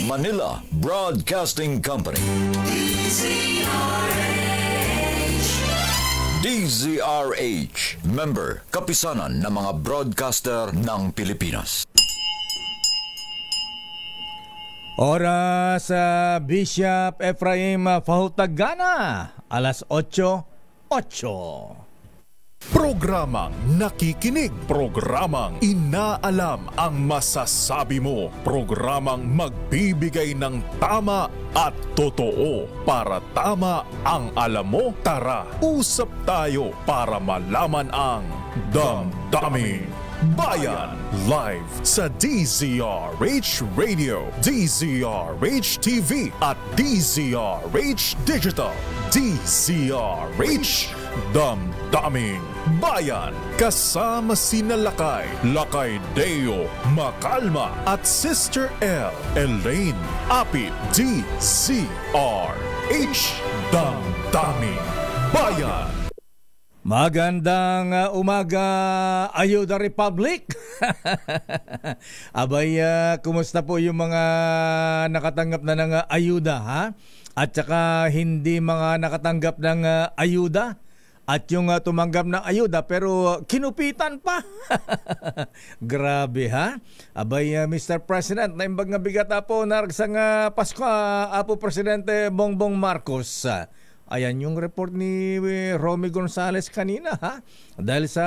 Manila Broadcasting Company. DZRH, member, kapisanan ng mga broadcaster ng Pilipinas. Oras sa Bishop Ephraim Fahutagana, alas 8:08. Programang nakikinig, programang inaalam ang masasabi mo, programang magbibigay ng tama at totoo. Para tama ang alam mo, tara, usap tayo para malaman ang Damdaming Bayan. Live sa DZRH Radio, DZRH TV at DZRH Digital. DZRH Damdaming Bayan. Kasama sina Lakay Deo Macalma at Sister L. Elaine Apit. DZRH Damdaming Bayan. Magandang umaga, Ayuda Republic! Abay, kumusta po yung mga nakatanggap na ng ayuda, ha? At saka hindi mga nakatanggap ng ayuda? At yung tumanggap ng ayuda pero kinupitan pa. Grabe, ha? Abay, Mr. President, naimbag nga bigat po naragsang Pasko, Apo Presidente Bongbong Marcos. Ayan yung report ni Romy Gonzales kanina, ha? Dahil sa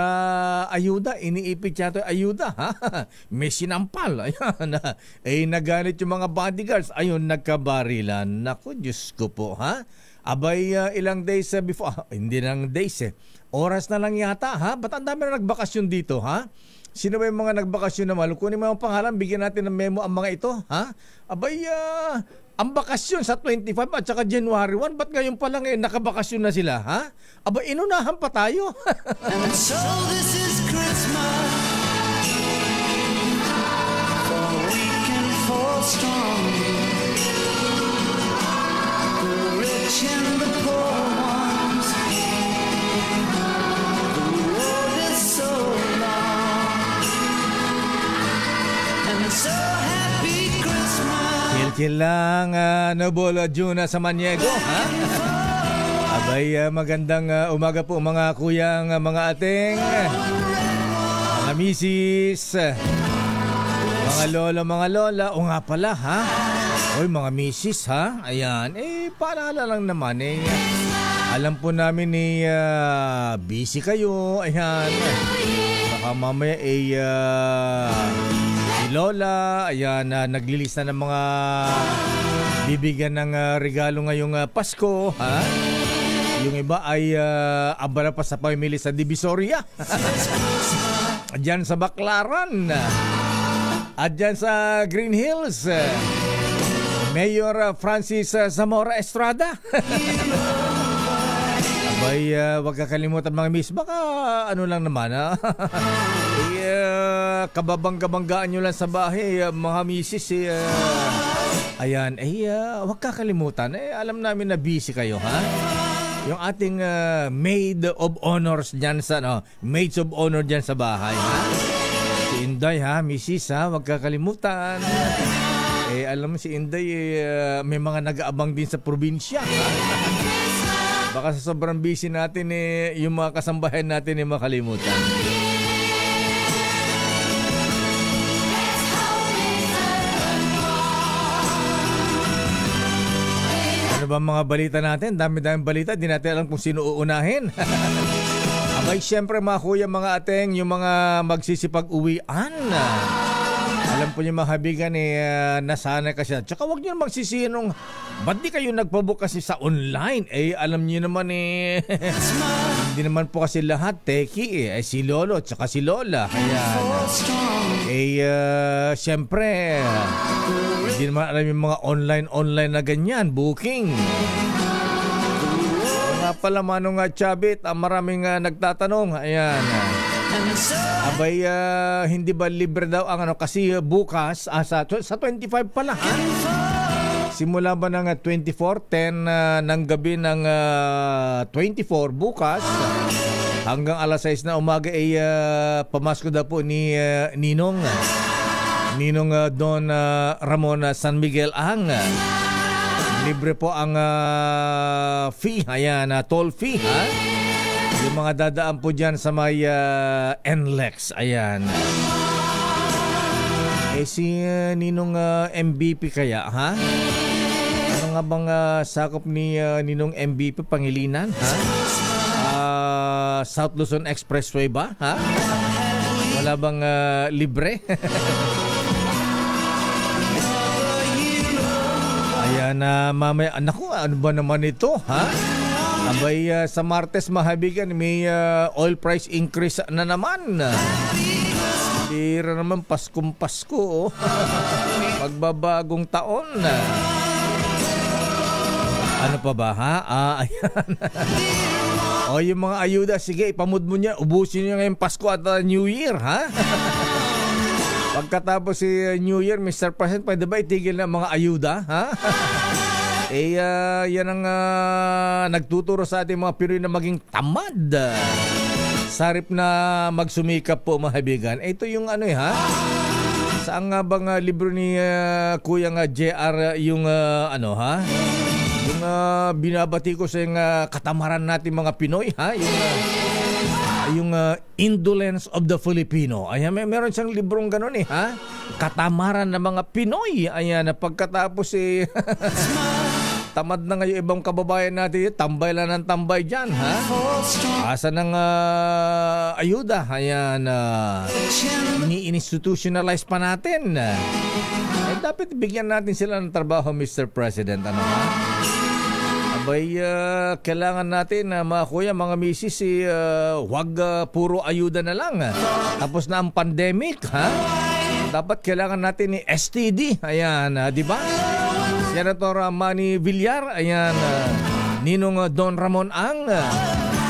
ayuda, iniipit siya ito ayuda, ha? May sinampal. Ayan, nagalit yung mga bodyguards. Ayun, nagkabarilan. Naku, Diyos ko po, ha? Abay, ilang days before, hindi lang days oras na lang yata, ha? Ba't ang dami na nagbakasyon dito, ha? Sino ba yung mga nagbakasyon naman? Kunin mo ang pangalan, bigyan natin ng memo ang mga ito, ha? Abay, ang bakasyon sa 25 at saka January 1, ba't ngayon pa lang nakabakasyon na sila, ha? Aba, inunahan pa tayo. And so this is Christmas, for weak and for strong, the rich and the poor ones, the road is so long, and so happy Christmas. Chill lang, Noble Juna sa Maniego, ha? Abay, magandang umaga po mga kuyang, mga ating, mga misis, mga lola, o nga pala, ha? Oy, mga misis, ha? Ayan, paalala lang naman, alam po namin, busy kayo, ayan. Baka mamaya, Lola, ayan, naglilista ng mga bibigyan ng regalo ngayong Pasko, ha? Yung iba ay abala pa sa pamilya sa Divisoria. Diyan sa Baclaran. At diyan sa Green Hills, Mayor Francis Zamora Estrada. Abay, wag kakalimutan mga miss. Baka ano lang naman, ha? Kababangga-banggaan nyo lang sa bahay, mga misis. Ayan, wag kakalimutan. Alam namin na busy kayo, ha? Yung ating maid of honors dyan sa, maids of honor dyan sa bahay, ha? Si Inday, ha? Misis, ha? Wag kakalimutan. Alam mo si Inday, may mga nag-aabang din sa probinsya, ha? Baka sa sobrang busy natin, yung mga kasambahan natin makalimutan. Ano ba mga balita natin? Dami-daming balita, di natin alam kung sino uunahin. Abay, syempre mga kuya, mga ateng, yung mga magsisipag-uwian. Alam po niyo mga habigan, nasanay kasi. Tsaka huwag niyo magsisihin nung, ba't di kayo nagpabook kasi sa online? Alam niyo naman hindi naman po kasi lahat teki si Lolo tsaka si Lola. Kaya syempre, hindi naman alam yung mga online na ganyan, booking. Nga pala Manong Chabit, maraming nagtatanong. Ayan. Abay, hindi ba libre daw ang kasi bukas sa 25 pala, ha? Simula ba ng 24:10 ng gabi ng 24 bukas hanggang alas 6 na umaga pamasko daw po ni Ninong Ninong Don Ramon San Miguel Ang. Libre po ang fee. Ayan, toll fee. Ha? Yung mga dadaan po dyan sa may NLEX. Ayan. Si Ninong MVP kaya, ha? Ano nga bang sakop ni Ninong MVP Pangilinan, ha? South Luzon Expressway ba, ha? Wala bang libre? Ayan, mamaya, naku, ano ba naman ito, ha? Abay, sa Martes mahabigan, may oil price increase na naman. Tira naman, Paskong Pasko, oh. Magbabagong taon. Ano pa ba, ha? Ayan. O, yung mga ayuda, sige, ipamud mo niya. Ubusin niyo ngayong Pasko at New Year, ha? Pagkatapos si New Year, Mr. President, pwede ba itigil na mga ayuda, ha? Yan ang nagtuturo sa ating mga Pinoy na maging tamad. Sarip na magsumikap po, mahabigan. Ito yung ano, ha? Saan nga bang libro ni Kuya JR yung ano, ha? Yung binabati ko sa yung katamaran natin mga Pinoy, ha? Yung Indolence of the Filipino. Ayan, meron siyang librong ganun, ha? Katamaran ng mga Pinoy. Ayan, pagkatapos tamad na ngayon ibang kababayan natin, tambay lang ng tambay dyan, ha? Asa ng ayuda? Ayan, ini-institutionalize pa natin. Dapat bigyan natin sila ng trabaho, Mr. President. Ano, ha? Abay, kailangan natin, mga kuya, mga misis, wag puro ayuda na lang. Tapos na ang pandemic, ha? Dapat kailangan natin ni STD. Ayan, di ba? Senator Manny Villar, ayan, Ninong Don Ramon Ang,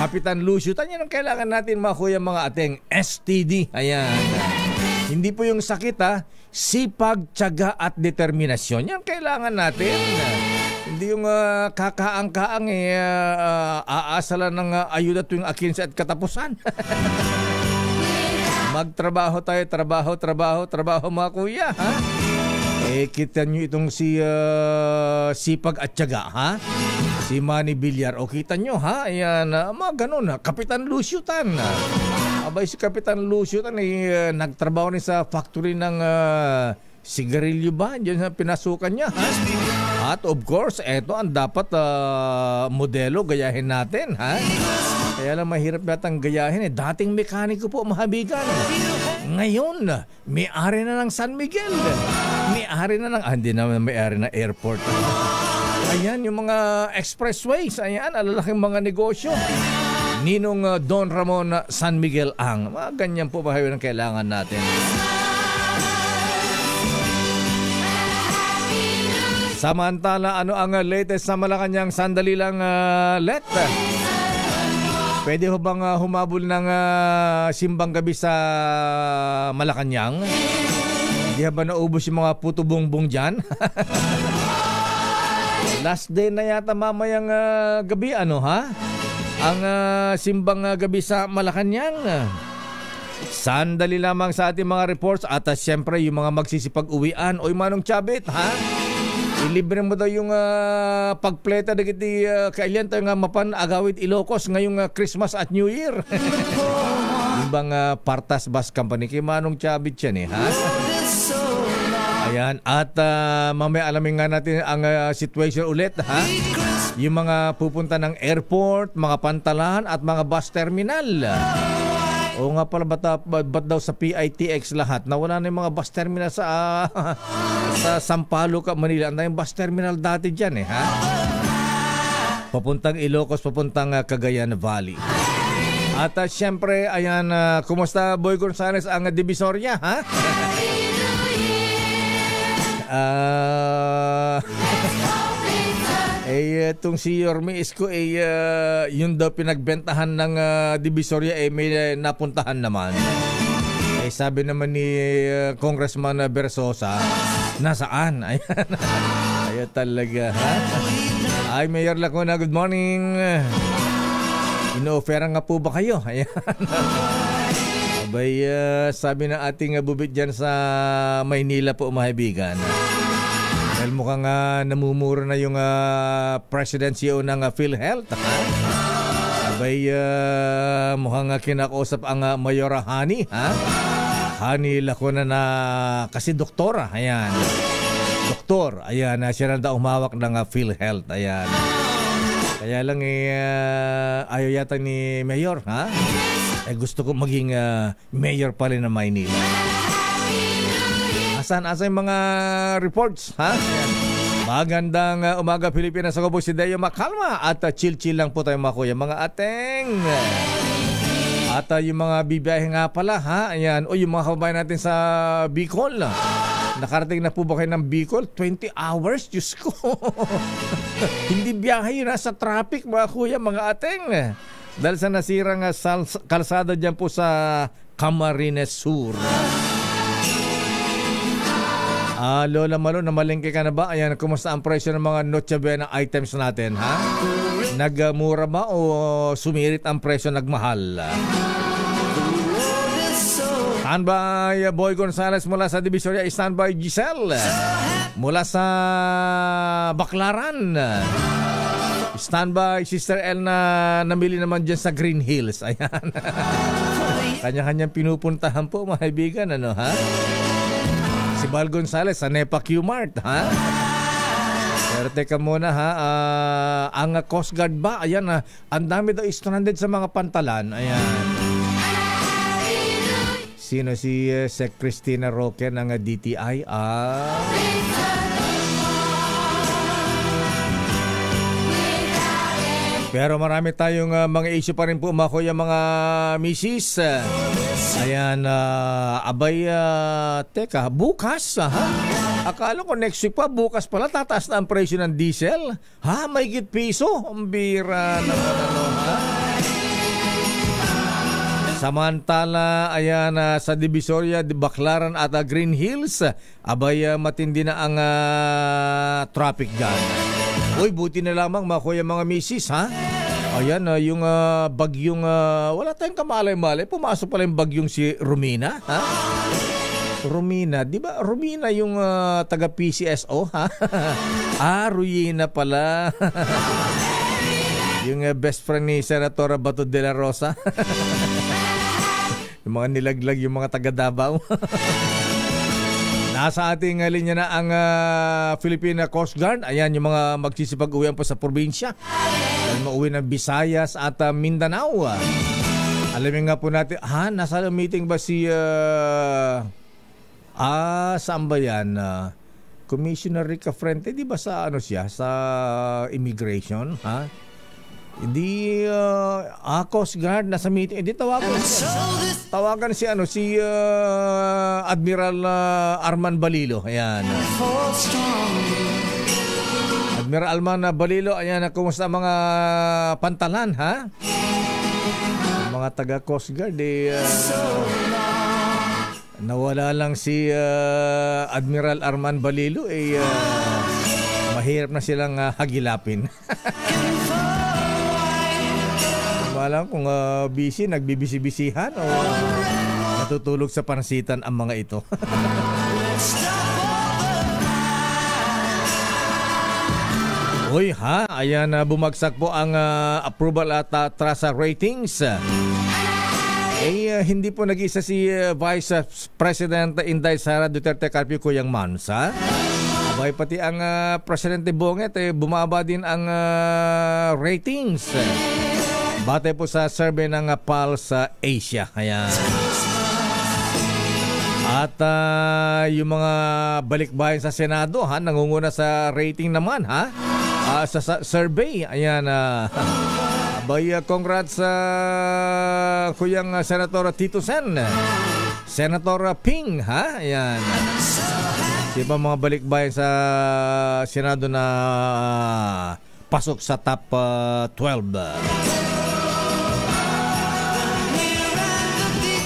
Kapitan Lucio, yan ang kailangan natin, mga kuya, mga ating STD. Ayan. Hindi po yung sakit, ha? Sipag, tiyaga at determinasyon. Yan kailangan natin. Hindi yung kakaang-kaang aasa lang ng ayuda tuwing akinsa at katapusan. Magtrabaho tayo, trabaho mga kuya, ha? Kita nyo itong si Sipag at Tiyaga, ha? Si Manny Villar. O kita nyo, ha? Ayan, mga ganun, ha? Kapitan Lucio Tan. Abay, si Kapitan Lucio Tan nagtrabaho rin sa factory ng sigarilyo ba? Diyan sa pinasukan niya, ha? At of course, eto ang dapat modelo gayahin natin, ha? Kaya lang mahirap natang gayahin, Dating mekaniko po, mahabigan. Ngayon, may-ari na ng San Miguel. May-ari na ng, hindi naman may-ari na airport. Ayan, yung mga expressways, ayan, alalaking mga negosyo. Ninong Don Ramon San Miguel Ang. Mga ganyan po mahabigan ang kailangan natin. Samantala, ano ang latest sa Malacanang? Sandali lang, let. Pwede ho bang humabol ng simbang gabi sa Malacanang? Hindi ba naubos yung mga puto bongbong dyan? Last day na yata mamayang gabi, ano, ha? Ang simbang gabi sa Malacanang. Sandali lamang sa ating mga reports at siyempre yung mga magsisipag-uwian. Oy, Manong Chabit, ha? Ilibre mo daw yung pagpleta na kiti kailan tayo nga mapan agawid Ilocos ngayong Christmas at New Year. Ibang Partas Bus Company kay Manong Chabit yan, ha? Ayan, at mamaya alamin nga natin ang situation ulit, ha? Yung mga pupunta ng airport, mga pantalan at mga bus terminal. O nga pala, ba't daw sa PITX lahat nawala na yung mga bus terminal sa Sampaloc, Manila? Ang bus terminal dati dyan, ha? Papuntang Ilocos, papuntang Cagayan Valley. At syempre, ayan, kumusta Boy Gonzales ang Divisoria, ha? Itong si Yorme Isko, yun daw pinagbentahan ng Divisoria, may napuntahan naman. Sabi naman ni Congressman Bersosa, nasaan? Ayan. Ayan talaga, ha? Ay, Mayor Lacuna, good morning. Ino-offera nga po ba kayo? Ayan. Abay, sabi ng ating bubit dyan sa Maynila po, mga kaibigan. Dahil mukhang namumura na yung President CEO ng PhilHealth. Abay, mukhang kinakausap ang Mayora Hani. Hani Lacuna na kasi doktora. Ayan. Doktor. Ayan. Siya na daw umawak ng PhilHealth. Ayan. Kaya lang ayaw yata ni Mayor. Gusto ko maging mayor pa rin ng Maynila. Asan yung mga reports? Ayan. Magandang umaga Pilipinas. Ako po si Deo Makalma. At chill-chill lang po tayo mga kuya. Mga ateng. At yung mga bibiyahe nga pala, ayan. O yung mga kababayan natin sa Bicol. Nakarating na po ba kayo ng Bicol? 20 hours? Diyos ko. Hindi biyahe yun, nasa traffic mga kuya, mga ateng. Dahil sa nasirang kalsada dyan po sa Camarines Sur. Lola Malo, namalengke ka na ba? Ayan, kumusta ang presyo ng mga Noche Buena items natin, Nagmura ba o sumirit ang presyo, nagmahal? Standby Boy Gonzales mula sa Divisoria. Standby Giselle mula sa Baclaran. Standby Sister El na namili naman dyan sa Green Hills. Ayan. Kanya-kanyang pinupuntahan po mga kaibigan. Si Bal Gonzales sa Nepa Q-Mart. Pero teka muna ang Coast Guard ba? Ayan, ang dami daw stranded sa mga pantalan. Ayan. Sino si Sec Cristina Roque ng DTI? Pero marami tayong mga issue pa rin po mga kuya, mga misis. Ayan, abay, teka, bukas, Akala ko next week pa, bukas pala, tataas na ang presyo ng diesel. May higit piso? Ang bira naman, Samantala, ayan, sa Divisoria, Baclaran at Green Hills, abay, matindi na ang traffic dyan. Uy, buti na lamang mga kuya, mga misis, Ayan, yung bagyong, wala tayong kamalay-malay, pumasok pala yung bagyong si Romina, Romina, di ba? Romina yung taga PCSO, Ruina pala. Yung best friend ni Senator Bato de la Rosa. Yung mga nilaglag yung mga taga Davao. Nasa ating linya na ang Philippine Coast Guard. Ayan, yung mga magsisipag-uwian po sa probinsya. Dahil mauwi ng Visayas at Mindanao. Alamin nga po natin, nasa meeting ba si... saan ba yan? Commissioner Rica Frente, di ba sa ano siya? Sa immigration, Hindi Coast Guard nasa meeting. Hindi tawagan si Admiral Arman Balilo. Ayan. Admiral Arman Balilo, ayan, kumusta mga pantalan, Mga taga Coast Guard nawala lang si Admiral Arman Balilo, mahirap na silang hagilapin. Malang kung busy, nagbibisi-bisihan o natutulog sa pansitan ang mga ito. Uy, ayan, bumagsak po ang approval at trust ratings. Hindi po nag-isa si Vice President Inday Sara Duterte Carpio Kuyang Mansa. Abay, pati ang Presidente Bonget, bumaba din ang ratings. Batay po sa survey ng Pulse Asia. Ayan. At yung mga balikbayan sa Senado, nangunguna sa rating naman, sa survey. Ayan, abay, congrats sa kuyang Senator Tito Sen, Senator Ping, ayan. Di ba mga balikbayan sa Senado na pasok sa top 12.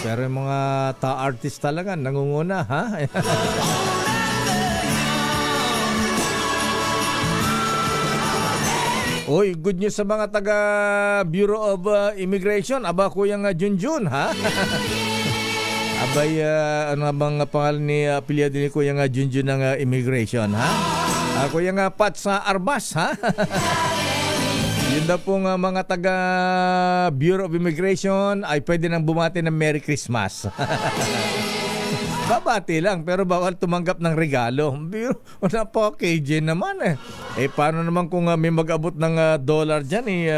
Pero yung mga artist talaga nangunguna, Uy, good news sa mga taga Bureau of Immigration. Aba, kuyang Junjun, Abay, ano bang pangalan ni apelyado ni Kuya nga Junjun ng immigration, ha? Kuya nga Pat sa Arbas, ha? Yun daw pong mga taga Bureau of Immigration ay pwede nang bumati ng Merry Christmas. Babati lang pero bawal tumanggap ng regalo. Wala pa KJ naman eh. Paano naman kung may mag-abot ng dollar dyan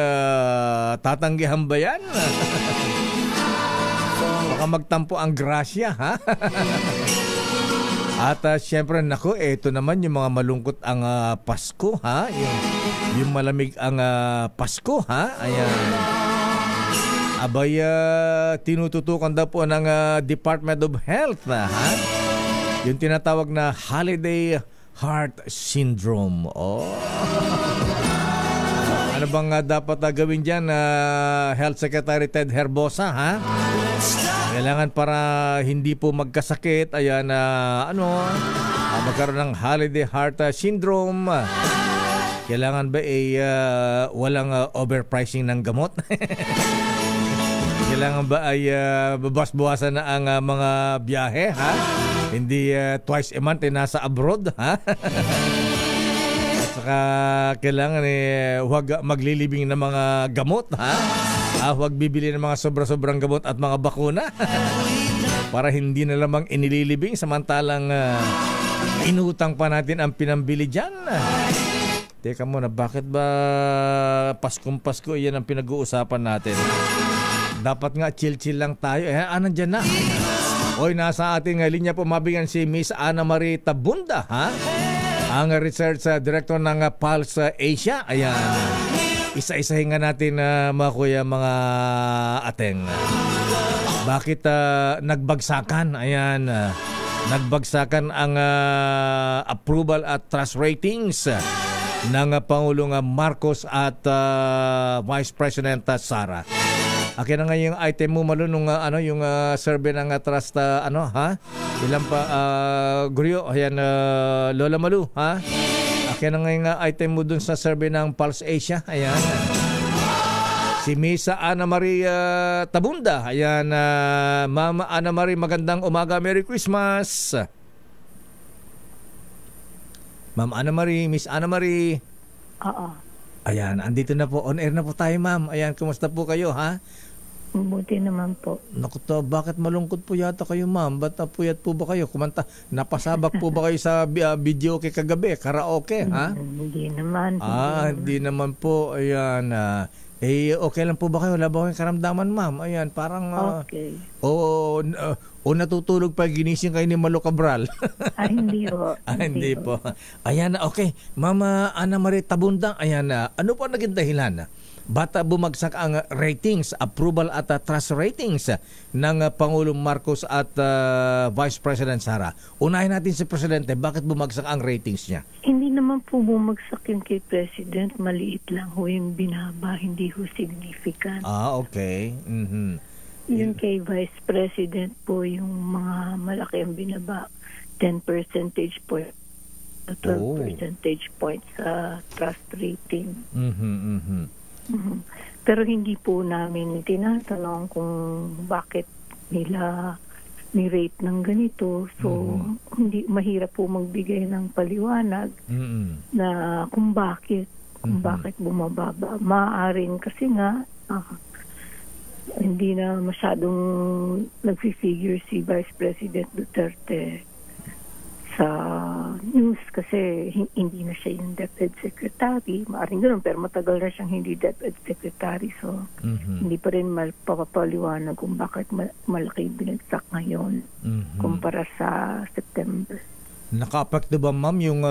tatanggihan ba yan? Baka magtampo ang grasya, ha? At syempre, nako, ito naman yung mga malungkot ang Pasko, ha? Yung malamig ang Pasko, ha? Ayan. Abay, tinututukan daw po ng Department of Health, ha? Yung tinatawag na Holiday Heart Syndrome. Oh. Ano bang dapat gawin dyan, Health Secretary Ted Herbosa, ha? Kailangan para hindi po magkasakit, ayan, magkaroon ng Holiday Heart Syndrome. Kailangan ba walang overpricing ng gamot? Kailangan ba ay babas-bawasan na ang mga biyahe, ha? Hindi twice a month nasa abroad, ha? At saka kailangan huwag maglilibing ng mga gamot, ha? Huwag bibili ng mga sobra-sobrang gamot at mga bakuna para hindi na lamang inililibing samantalang inutang pa natin ang pinambili dyan. Teka muna, bakit ba Paskong Pasko yan ang pinag-uusapan natin? Dapat nga chill-chill lang tayo. Nandyan na. Oy, nasa ating linya po mabigan si Miss Ana Marie Tabunda, ha? Ang research director ng Pulse Asia. Ayan. Isa-isahin nga natin mga kuya, mga ateng. Bakit nagbagsakan? Ayan. Nagbagsakan ang approval at trust ratings ng Pangulong Marcos at Vice President Sara. Akin na nga yung item mo malo nung yung survey ng trust ilan pa Guryo, ayan, Lola Malu, ha? Akin na nga yung item mo dun sa survey ng Pulse Asia. Ayan. Si Miss Ana Maria Tabunda. Ayan, Mama Ana Marie, magandang umaga. Merry Christmas. Ma'am Ana Marie, Miss Ana Marie. Oo. Ayan, andito na po. On air na po tayo, ma'am. Ayan, kumusta po kayo, ha? Mabuti naman po. Naku to, bakit malungkot po yata kayo, ma'am? Ba't puyat po ba kayo? Kumanta, napasabak po ba kayo sa video kay kagabi? Karaoke, ha? Hindi naman. Hindi naman po. Ayan. Okay lang po ba kayo? Wala ba kayong karamdaman, ma'am? Ayan, parang... okay. O natutulog pa, ginising kayo ni Malo Cabral? Hindi po. Hindi po. Ayan, okay. Mama Ana Marie Tabundang, ayan, ano po naging dahilan? Bata bumagsak ang ratings, approval at trust ratings ng Pangulong Marcos at Vice President Sara. Unahin natin si Presidente, bakit bumagsak ang ratings niya? Hindi naman po bumagsak yung kay President. Maliit lang ho yung binaba, hindi ho significant. Okay. Mm-hmm. Yung kay Vice President po, yung mga malaki ang binaba, 10 percentage point, 12 percentage points sa trust rating. Pero hindi po namin tinatanong kung bakit nila ni-rate ng ganito. So, hindi mahirap po magbigay ng paliwanag na kung bakit bumababa. Maaaring kasi nga hindi na masyadong nag-figure si Vice President Duterte sa news kasi hindi na siya yung DepEd Secretary. Maaaring ganoon, pero matagal na siyang hindi DepEd Secretary. So, hindi pa rin mapapaliwanag kung bakit malaki binagsak ngayon kumpara sa September. Naka-apekto ba, ma'am, yung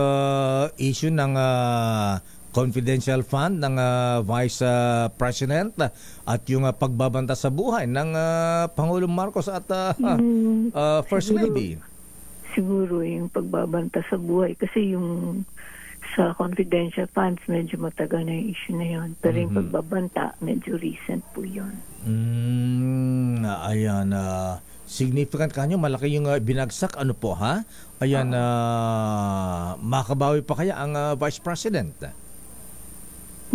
issue ng confidential fund ng Vice President at yung pagbabanta sa buhay ng Pangulong Marcos at First Lady? Siguro yung pagbabanta sa buhay kasi yung sa confidential funds medyo matagal na yung issue na yun, pero yung pagbabanta medyo recent po yun. Ayan, significant kanyo, malaki yung binagsak, ano po, ha? Ayan, makabawi pa kaya ang Vice President?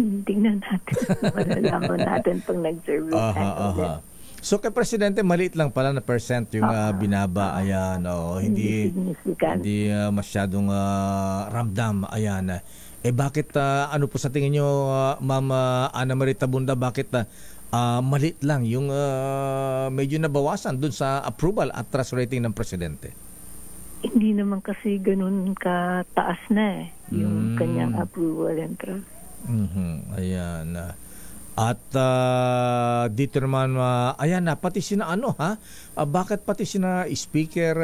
Tingnan natin. Malalaman natin pag nag-survey. So kay Presidente, maliit lang pala na percent yung binaba. Ayan, hindi significant. hindi masyadong ramdam. Ayan. Bakit, ano po sa tingin nyo, Ma'am Ana Marie Tabunda, bakit maliit lang yung medyo nabawasan dun sa approval at trust rating ng Presidente? Hindi naman kasi ganun kataas na yung kanyang approval and trust. Ayan. At dito naman, ayan na, pati sina bakit pati sina Speaker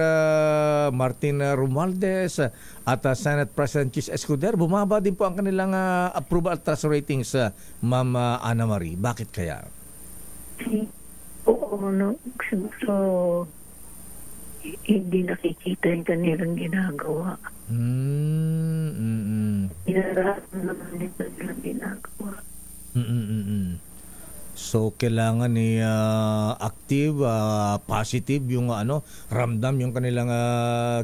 Martin Romualdez at Senate President Chis Escudero, bumaba din po ang kanilang approval at trust ratings, Ma'am Ana Marie. Bakit kaya? Oo, siguro hindi nakikita yung kanilang ginagawa. Inarapan naman nito nilang ginagawa. So kailangan ni active, positive yung ramdam yung kanilang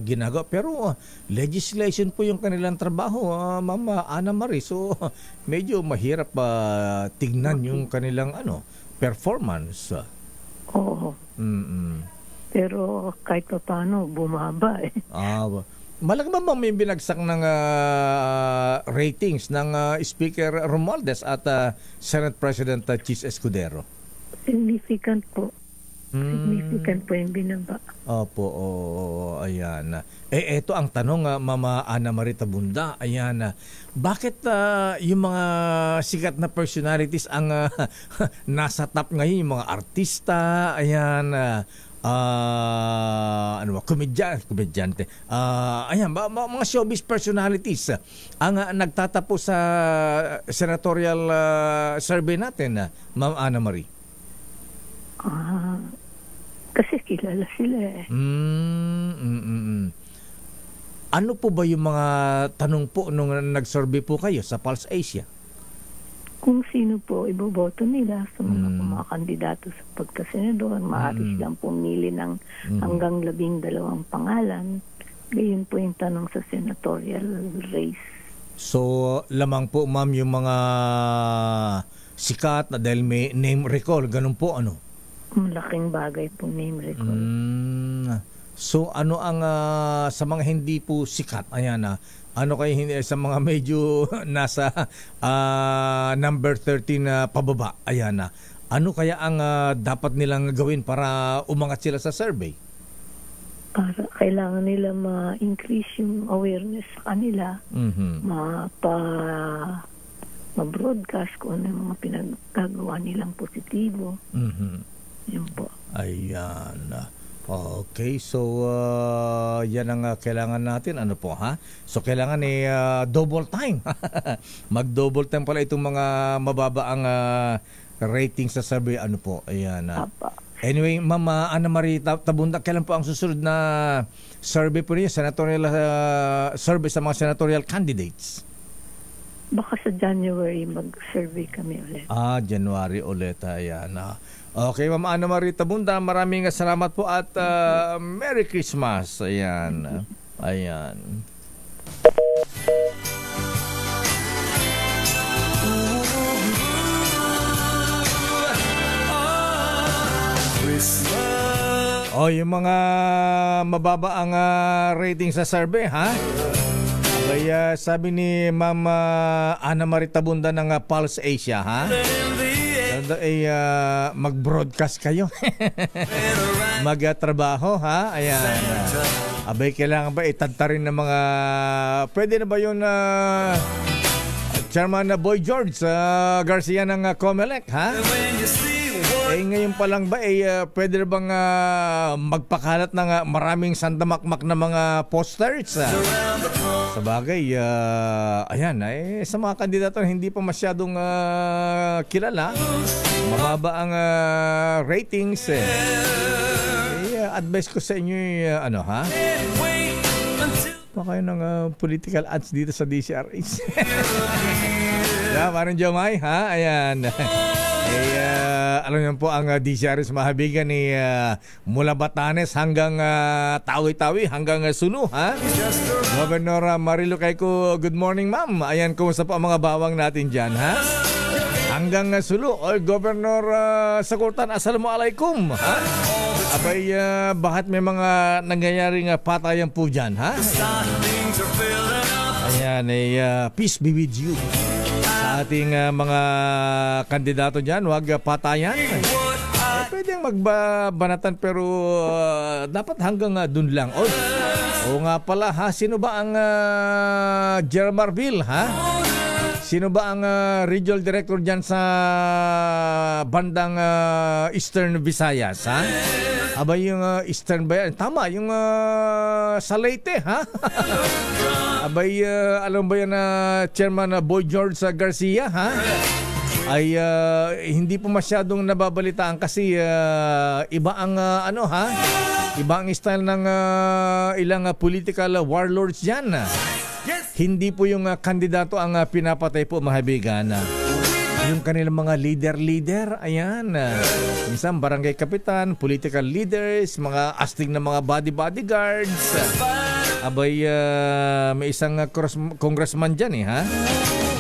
ginagawa. Pero legislation po yung kanilang trabaho, Ma'am Ana Marie. So medyo mahirap tignan yung kanilang performance. Oo. Pero kahit pa paano bumaba Malaking ba may binagsak ng ratings ng Speaker Romualdez at Senate President Chis Escudero? Significant po. Significant po yung binaba. Opo, ayan. Eto ang tanong, Mama Ana Marie Tabunda. Ayan, bakit yung mga sikat na personalities ang nasa top ngayon, yung mga artista, ayan, komedyante. Ayan, mga showbiz personalities ang nagtatapos sa senatorial survey natin, Ma'am Ana Marie. Kasi kilala sila Ano po ba yung mga tanong po nung nag-survey po kayo sa Pulse Asia? Kung sino po iboboto nila sa mga kandidato sa pagkasenador, maaari silang pumili ng hanggang 12 pangalan. Gayon po yung tanong sa senatorial race. So, lamang po, ma'am, yung mga sikat na dahil may name recall, ganun po, Malaking bagay po name recall. So, ano ang sa mga hindi po sikat, ayan kayo hindi sa mga medyo nasa number 13 pababa, ayan ano kaya ang dapat nilang gawin para umangat sila sa survey? Para kailangan nila ma-increase yung awareness sa kanila, ma-broadcast kung ano yung mga pinagagawa nilang positibo. Yun po. Ayan. Okay, so yan ang kailangan natin. So kailangan double time. Mag-double time pala itong mga mababa ang rating sa survey. Ayan. Anyway, Ma'am Ana Marie Tabunda, kailan po ang susunod na survey po niyo? Senatorial survey sa mga senatorial candidates? Baka sa January mag-survey kami ulit. January ulit. Ayan. Okay, Ma'am Ana Marie Tabunda, maraming salamat po at Merry Christmas. Ayan. Ayan. Yung mga mababa ang rating sa survey, Kaya sabi ni Ma'am Ana Marie Tabunda ng Pulse Asia, mag-broadcast kayo. Magtrabaho, Ayan. Abay, kailangan ba itagtarin ng mga... Pwede na ba yun, Chairman Boy George Garcia ng COMELEC, ngayon pa lang ba, pwede na bang magpakalat ng maraming sandamakmak na mga posters? Sa bagay, ayan, sa mga kandidato hindi pa masyadong kilala, mababa ang ratings. Advice ko sa inyo, pa kayo ng political ads dito sa DCRH. Parang Jomay, Ayan. Alam niyo po ang DCRH mahabigan ni mula Batanes hanggang Tawi-Tawi hanggang Sulu, Governor Marilu Cayco, good morning, ma'am. Ayan, kumusta po ang mga bawang natin dyan, hanggang Sulu o Governor Sagutan, assalamualaikum. Ha? Abay, bakit may mga nangyayaring patayan po dyan, ha? Ayan, peace be with you. Sa ating mga kandidato dyan, huwag patayan. Pwedeng magbanatan pero dapat hanggang dun lang. O nga pala, ha? Sino ba ang Gerald Marvil, ha? Sino ba ang regional director dyan sa bandang Eastern Visayas, ha? Abay, yung Eastern ba yan? Tama, yung sa Leyte, ha? Abay, alam ba yan Chairman Boy George Garcia, ha? Ay hindi po masyadong nababalitaan kasi iba ang iba ang style ng ilang political warlords dyan. Hindi po yung kandidato ang pinapatay po, mahabigan. Yung kanilang mga leader, ayan. Minsan barangay kapitan, political leaders, mga astig na mga bodyguards. Abay, may isang congressman dyan ha.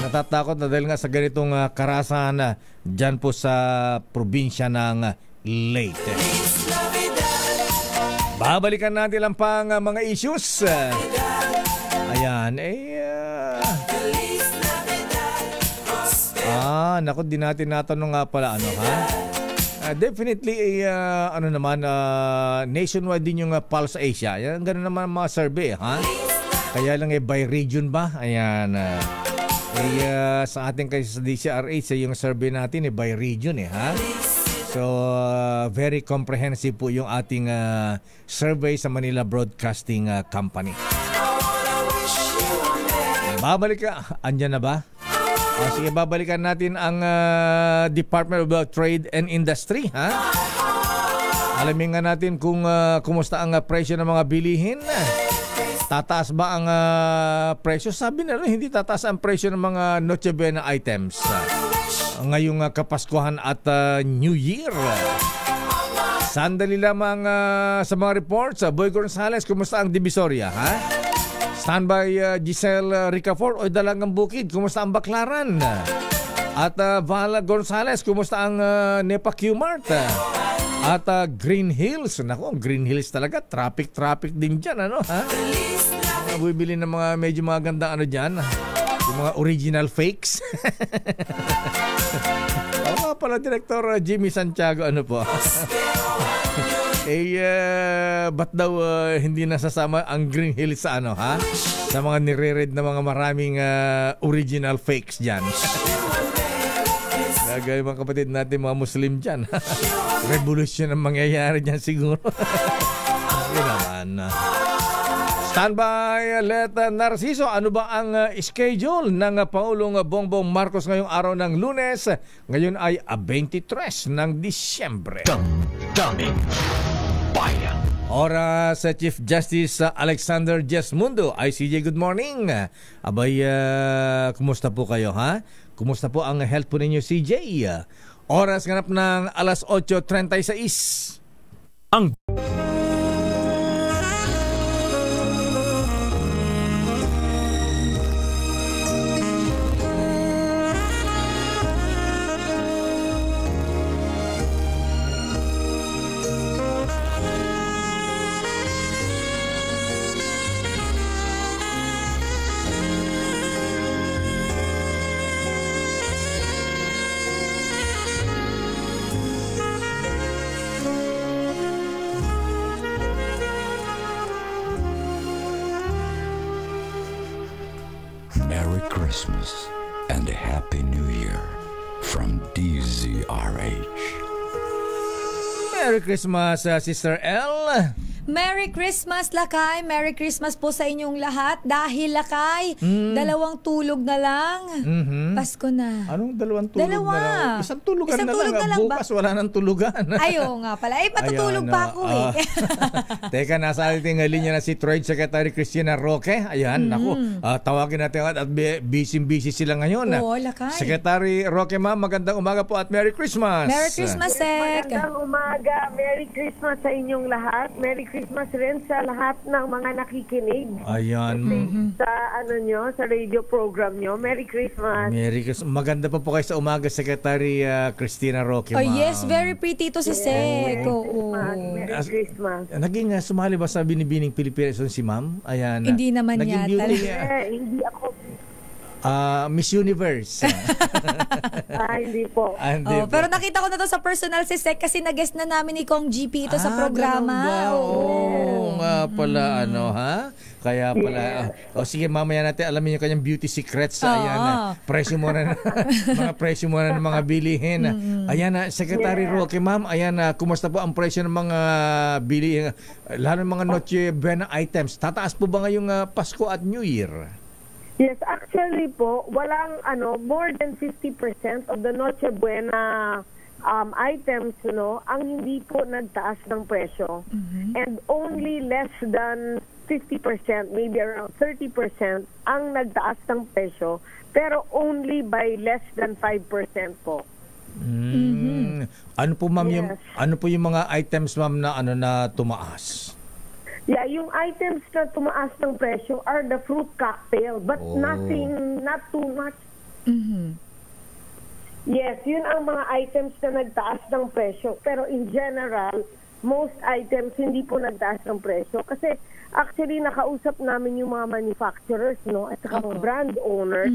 Natatakot na dahil nga sa ganitong karasan dyan po sa probinsya ng Leyte. Babalikan natin lang pang mga issues. Ayan, naku, di natin natanong nga pala, definitely, nationwide din yung Pulse Asia. Yan, ganun naman mga survey, ha? Kaya lang by region ba? Ayan, sa ating kasi sa DCRH, yung survey natin by region, ha? So, very comprehensive po yung ating survey sa Manila Broadcasting Company. Babalik ka. Andyan na ba? Sige, babalikan natin ang Department of Trade and Industry, ha? Alamin nga natin kung kumusta ang presyo ng mga bilihin. Tataas ba ang presyo? Sabi na hindi tataas ang presyo ng mga Noche Buena items ngayong Kapaskuhan at New Year. Sandali lamang sa mga reports. Boy Gonzales, kumusta ang Divisoria, ha? Standby Giselle Ricafort o Dalangang Bukid, kumusta ang Baclaran? At Vala Gonzales, kumusta ang Nepa Q-Mart? At Green Hills, naku, Green Hills talaga, traffic din dyan, ha? Bibili ng mga medyo maganda dyan, yung mga original fakes. Oo pala, Director Jimmy Santiago, po? Ba't daw hindi nasasama ang Green Hills sa ha? Sa mga nire-read na mga maraming original fakes dyan. Gagawin mga kapatid natin mga Muslim dyan. Revolution ang mangyayari dyan siguro. Yun naman. Standby, Let Narciso. Ano ba ang schedule ng Pangulong Bongbong Marcos ngayong araw ng Lunes? Ngayon ay 23 ng Disyembre. Damdamin Bayan. Oras sa Chief Justice Alexander Jesmundo. ICJ, good morning. Abay, kumusta po kayo, ha? Kumusta po ang health po ninyo, CJ? Oras ganap ng alas 8:36. Ang Merry Christmas and a Happy New Year from DZRH. Merry Christmas, Sister L. Merry Christmas, Lakay. Merry Christmas po sa inyong lahat. Dahil, Lakay, 2 tulog na lang. Pasko na. Anong 2 tulog na lang? Isang tulugan na lang. Bukas ba? Wala nang tulugan. Ayaw nga pala. Patutulog pa ako Teka, nasa ating linya na si Trade Secretary Cristina Roque. Ayan, naku. Tawagin natin at busy sila ngayon. Oo, Lakay. Secretary Roque, ma'am, magandang umaga po at Merry Christmas. Merry Christmas, Sek. Magandang umaga. Merry Christmas sa inyong lahat. Merry Christmas rin sa lahat ng mga nakikinig. Ayan. Sa sa radio program nyo. Merry Christmas. Merry Christmas. Maganda pa po kayo sa umaga, Secretary Christina Roque, Oh, ma'am. yes, very pretty ito si Sec. Oo. Merry Christmas. Naging sumali ba sa Binibining Pilipinas si ma'am? Ayan. Hindi naman naging yata. beauty, Hindi ako. Miss Universe. Hindi po. Hindi po. Pero nakita ko na to sa personal si Sec kasi nag-guest na namin ni Kong GP ito sa programa. Ganun ba? Oo nga pala, ha? Kaya pala, sige, mamaya natin alamin yung kanyang beauty secrets. Ayan, presyo muna mga presyo muna ng mga bilihin. Ayan, Secretary Roque, ma'am, ayan, kumusta po ang presyo ng mga bilihin, lalo ng mga Noche Buena items? Tataas po ba ngayong Pasko at New Year? Yes, actually po, walang more than 50% of the Noche Buena items, ang hindi po nagtaas ng presyo. And only less than 50%, maybe around 30% ang nagtaas ng presyo, pero only by less than 5% po. Ano po, ma'am, Yes. ano po yung mga items, ma'am, na na tumaas? Yeah, yung items na tumaas ng presyo are the fruit cocktail, but not too much. Yes, yun ang mga items na nagtaas ng presyo. Pero in general, most items hindi po nagtaas ng presyo. Kasi actually, nakausap namin yung mga manufacturers, at saka mga brand owners.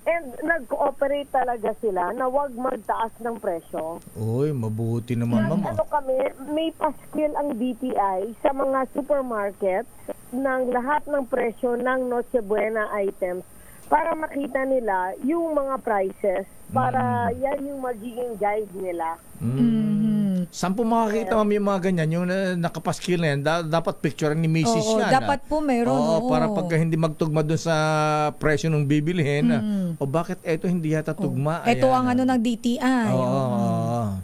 And nag-cooperate talaga sila na wag magtaas ng presyo. Uy, mabuti naman, ma'am. May paskil ang DTI sa mga supermarkets ng lahat ng presyo ng Noche Buena items para makita nila yung mga prices, para yan yung magiging guide nila. Saan po makakita, ma'am, yung mga ganyan, yung nakapaskil na yan, dapat picture ni Mrs. yan. Dapat po meron. Para pagka hindi magtugma dun sa presyo ng bibilihin, bakit eto hindi yata tugma? Ito ang ng DTI.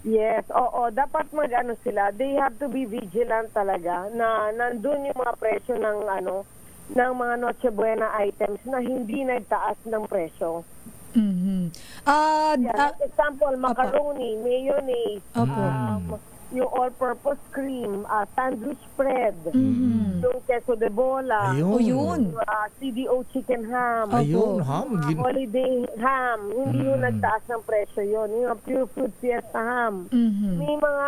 Yes, dapat sila. They have to be vigilant talaga na nandun yung mga presyo ng ng mga Noche Buena items na hindi nagtaas ng presyo. Example, macaroni, mayonnaise, yung all-purpose cream, sandwich spread, yung queso de bola, CDO chicken ham, holiday ham, hindi yung nagtaas ng presyo yun, yung pure food fiesta ham. May mga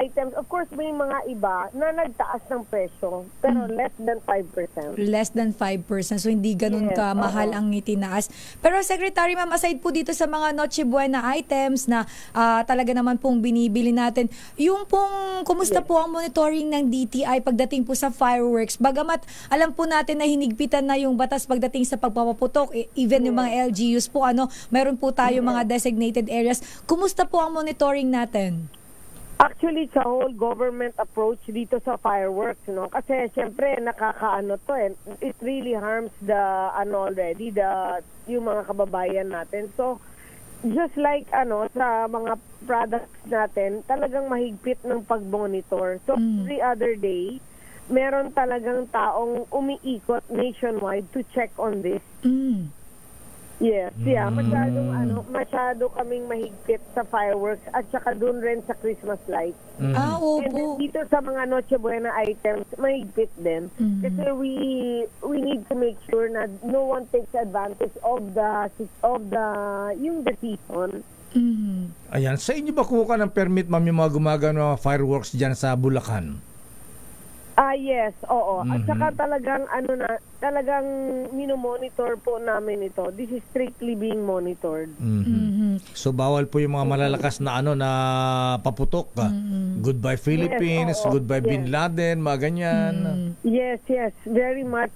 items, of course may mga iba na nagtaas ng presyo, pero less than 5%. Less than 5%, so hindi ganun kamahal ang itinaas. Pero Secretary, ma'am, aside po dito sa mga Noche Buena items na talaga naman pong binibili natin, yung pong kumusta po ang monitoring ng DTI pagdating po sa fireworks? Bagamat alam po natin na hinigpitan na yung batas pagdating sa pagpapaputok, even yung mga LGUs po, mayroon po tayo mga designated areas. Kumusta po ang monitoring natin? Actually, sa whole government approach dito sa fireworks, kasi syempre nakakaano to it really harms yung mga kababayan natin. So just like sa mga products natin, talagang mahigpit ng pag-monitor. So every other day, meron talagang taong umiikot nationwide to check on this. Yes, masyado kaming mahigpit sa fireworks at saka dun rin sa Christmas lights. Opo. And dito sa mga Noche Buena items, mahigpit din. Kasi we need to make sure na no one takes advantage of the season. Ayan, sa inyo ba kuha ng permit, ma'am, yung mga gumagawa ng fireworks dyan sa Bulacan? Yes, oo. At saka talagang talagang minomonitor po namin ito. This is strictly being monitored. So bawal po yung mga malalakas na na paputok. Goodbye Philippines, goodbye Bin Laden, mga ganyan. Yes, very much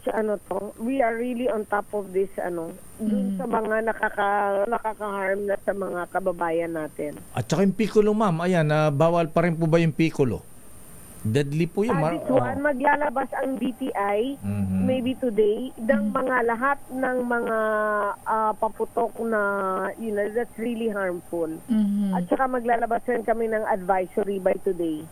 we are really on top of this dun sa mga nakaka-harm na sa mga kababayan natin. At saka yung piccolo, ma'am, ayan, bawal pa rin po ba yung piccolo? Deadly po yun. This one, maglalabas ang DTI maybe today ng mga lahat ng mga paputok na that's really harmful. At saka maglalabas rin kami ng advisory by today.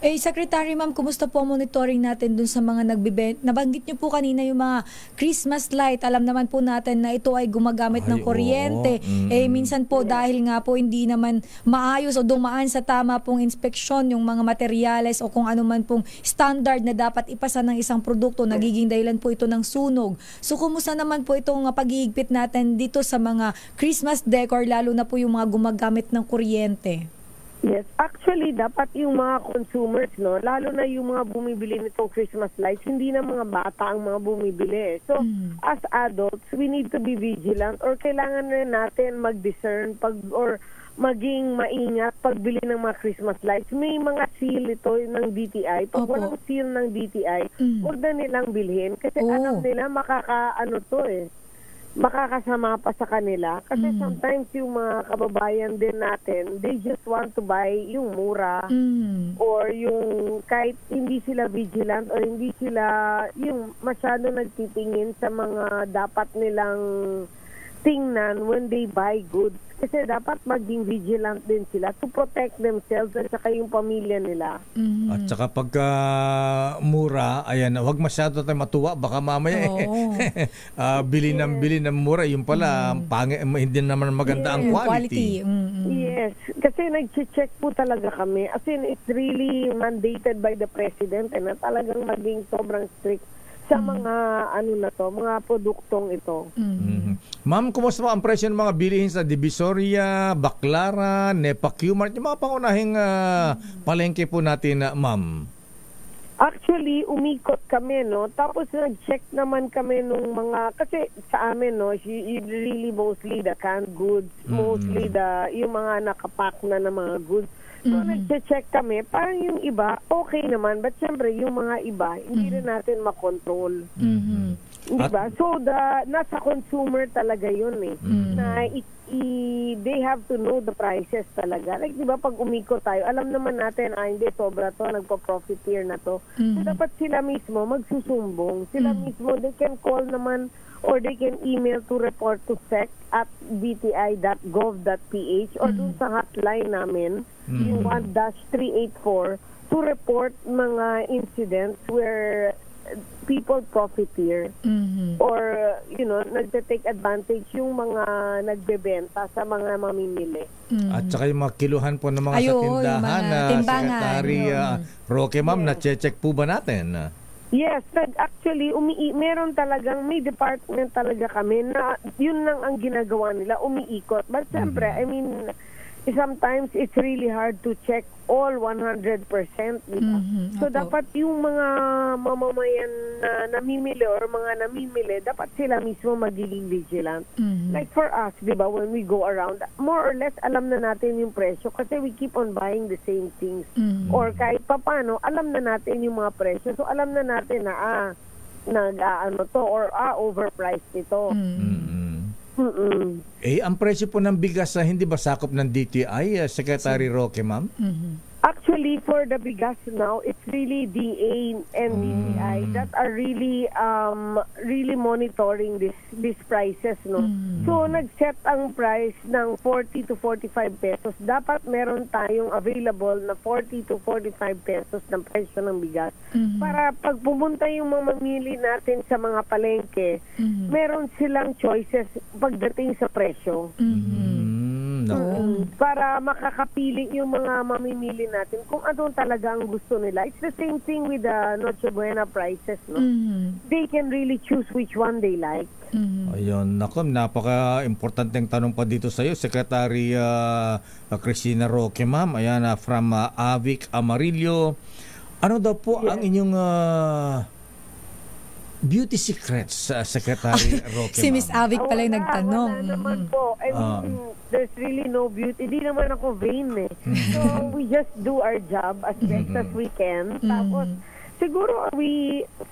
Secretary Ma'am, kumusta po ang monitoring natin dun sa mga nabanggit niyo po kanina yung mga Christmas light. Alam naman po natin na ito ay gumagamit ng kuryente. Minsan po dahil nga po hindi naman maayos o dumaan sa tama pong inspeksyon yung mga materyales o kung ano man pong standard na dapat ipasa ng isang produkto, nagiging dahilan po ito ng sunog. So kumusta naman po itong pag-iigpit natin dito sa mga Christmas decor, lalo na po yung mga gumagamit ng kuryente? Yes, actually dapat yung mga consumers, no, lalo na yung mga bumibili nitong Christmas lights, hindi na mga bata ang mga bumibili. So, as adults, we need to be vigilant, or kailangan rin natin mag-discern or maging maingat pagbili ng mga Christmas lights. May mga seal ito ng DTI. Pag walang seal ng DTI, huwag na nilang bilhin kasi alam nila makakasama pa sa kanila. Kasi sometimes yung mga kababayan din natin, they just want to buy yung mura or yung kahit hindi sila vigilant or hindi sila yung masyado nagtitingin sa mga dapat nilang tingnan when they buy goods. Kasi dapat maging vigilant din sila to protect themselves at saka yung pamilya nila. At saka pagka mura, ayan, huwag masyado tayo matuwa. Baka mamaya bili ng mura. Yung pala, hindi naman maganda ang quality. Yes. Kasi nag-check po talaga kami. As in, it's really mandated by the President na talagang maging sobrang strict sa mga mga produktong ito. Ma'am, kumusta pa ang presyo ng mga bilihin sa Divisoria, Baclaran, Nepa Q-Mart, yung mga pangunahing palengke po natin, ma'am? Actually, umikot kami, no? Tapos nag-check naman kami nung mga, kasi sa amin, no, really mostly the canned goods, mostly yung mga nakapack na mga goods. So, nag-check kami, parang yung iba, okay naman, but syempre, yung mga iba, hindi rin natin makontrol. Diba? So, nasa consumer talaga yun na they have to know the prices talaga. Like, diba, pag umikot tayo, alam naman natin, hindi, sobra to, nagpa-profiteer na to. So, dapat sila mismo magsusumbong. Sila mismo, they can call naman or they can email to report to sec at bti.gov.ph or dun sa hotline namin, yung 1-384, to report mga incidents where people profiteer or, nagte-take advantage yung mga nagbebenta sa mga mamimili. At saka yung mga kiluhan po ng mga sa tindahan na Secretary Roque, ma'am, na-check po ba natin? Yes, actually, meron talagang, may department talaga kami na yun lang ang ginagawa nila, umiikot. But siyempre, I mean, sometimes it's really hard to check all 100%. So, dapat yung mga mamamayan na namimili or mga namimili, dapat sila mismo magiging vigilant. Like for us, di ba, when we go around, more or less, alam na natin yung presyo kasi we keep on buying the same things. Or kahit papano, alam na natin yung mga presyo. So, alam na natin na, overpriced ito. Ang presyo po ng bigas hindi ba sakop ng DTI, Secretary Roque, ma'am? Actually, for the bigas now, it's really DA and DTI that are really monitoring these prices, no? So, nag-set ang price ng 40 to 45 pesos. Dapat meron tayong available na 40 to 45 pesos ng presyo ng bigas. Para pag pumunta yung mga mamili natin sa mga palengke, meron silang choices pagdating sa presyo. Para makakapili yung mga mamimili natin kung ano talaga ang gusto nila. It's the same thing with the Noche Buena prices, no? They can really choose which one they like. Ayun, naku, napaka-importanteng tanong pa dito sa iyo, Secretary Cristina Roque, ma'am. Ayan, from Avic Amarillo. Ano daw po ang inyong beauty secrets, Secretary Roque? Si Miss Avic pala yung nagtanong. Wala naman po. I mean, there's really no beauty. Di naman ako vain So, we just do our job as best as we can. Tapos, siguro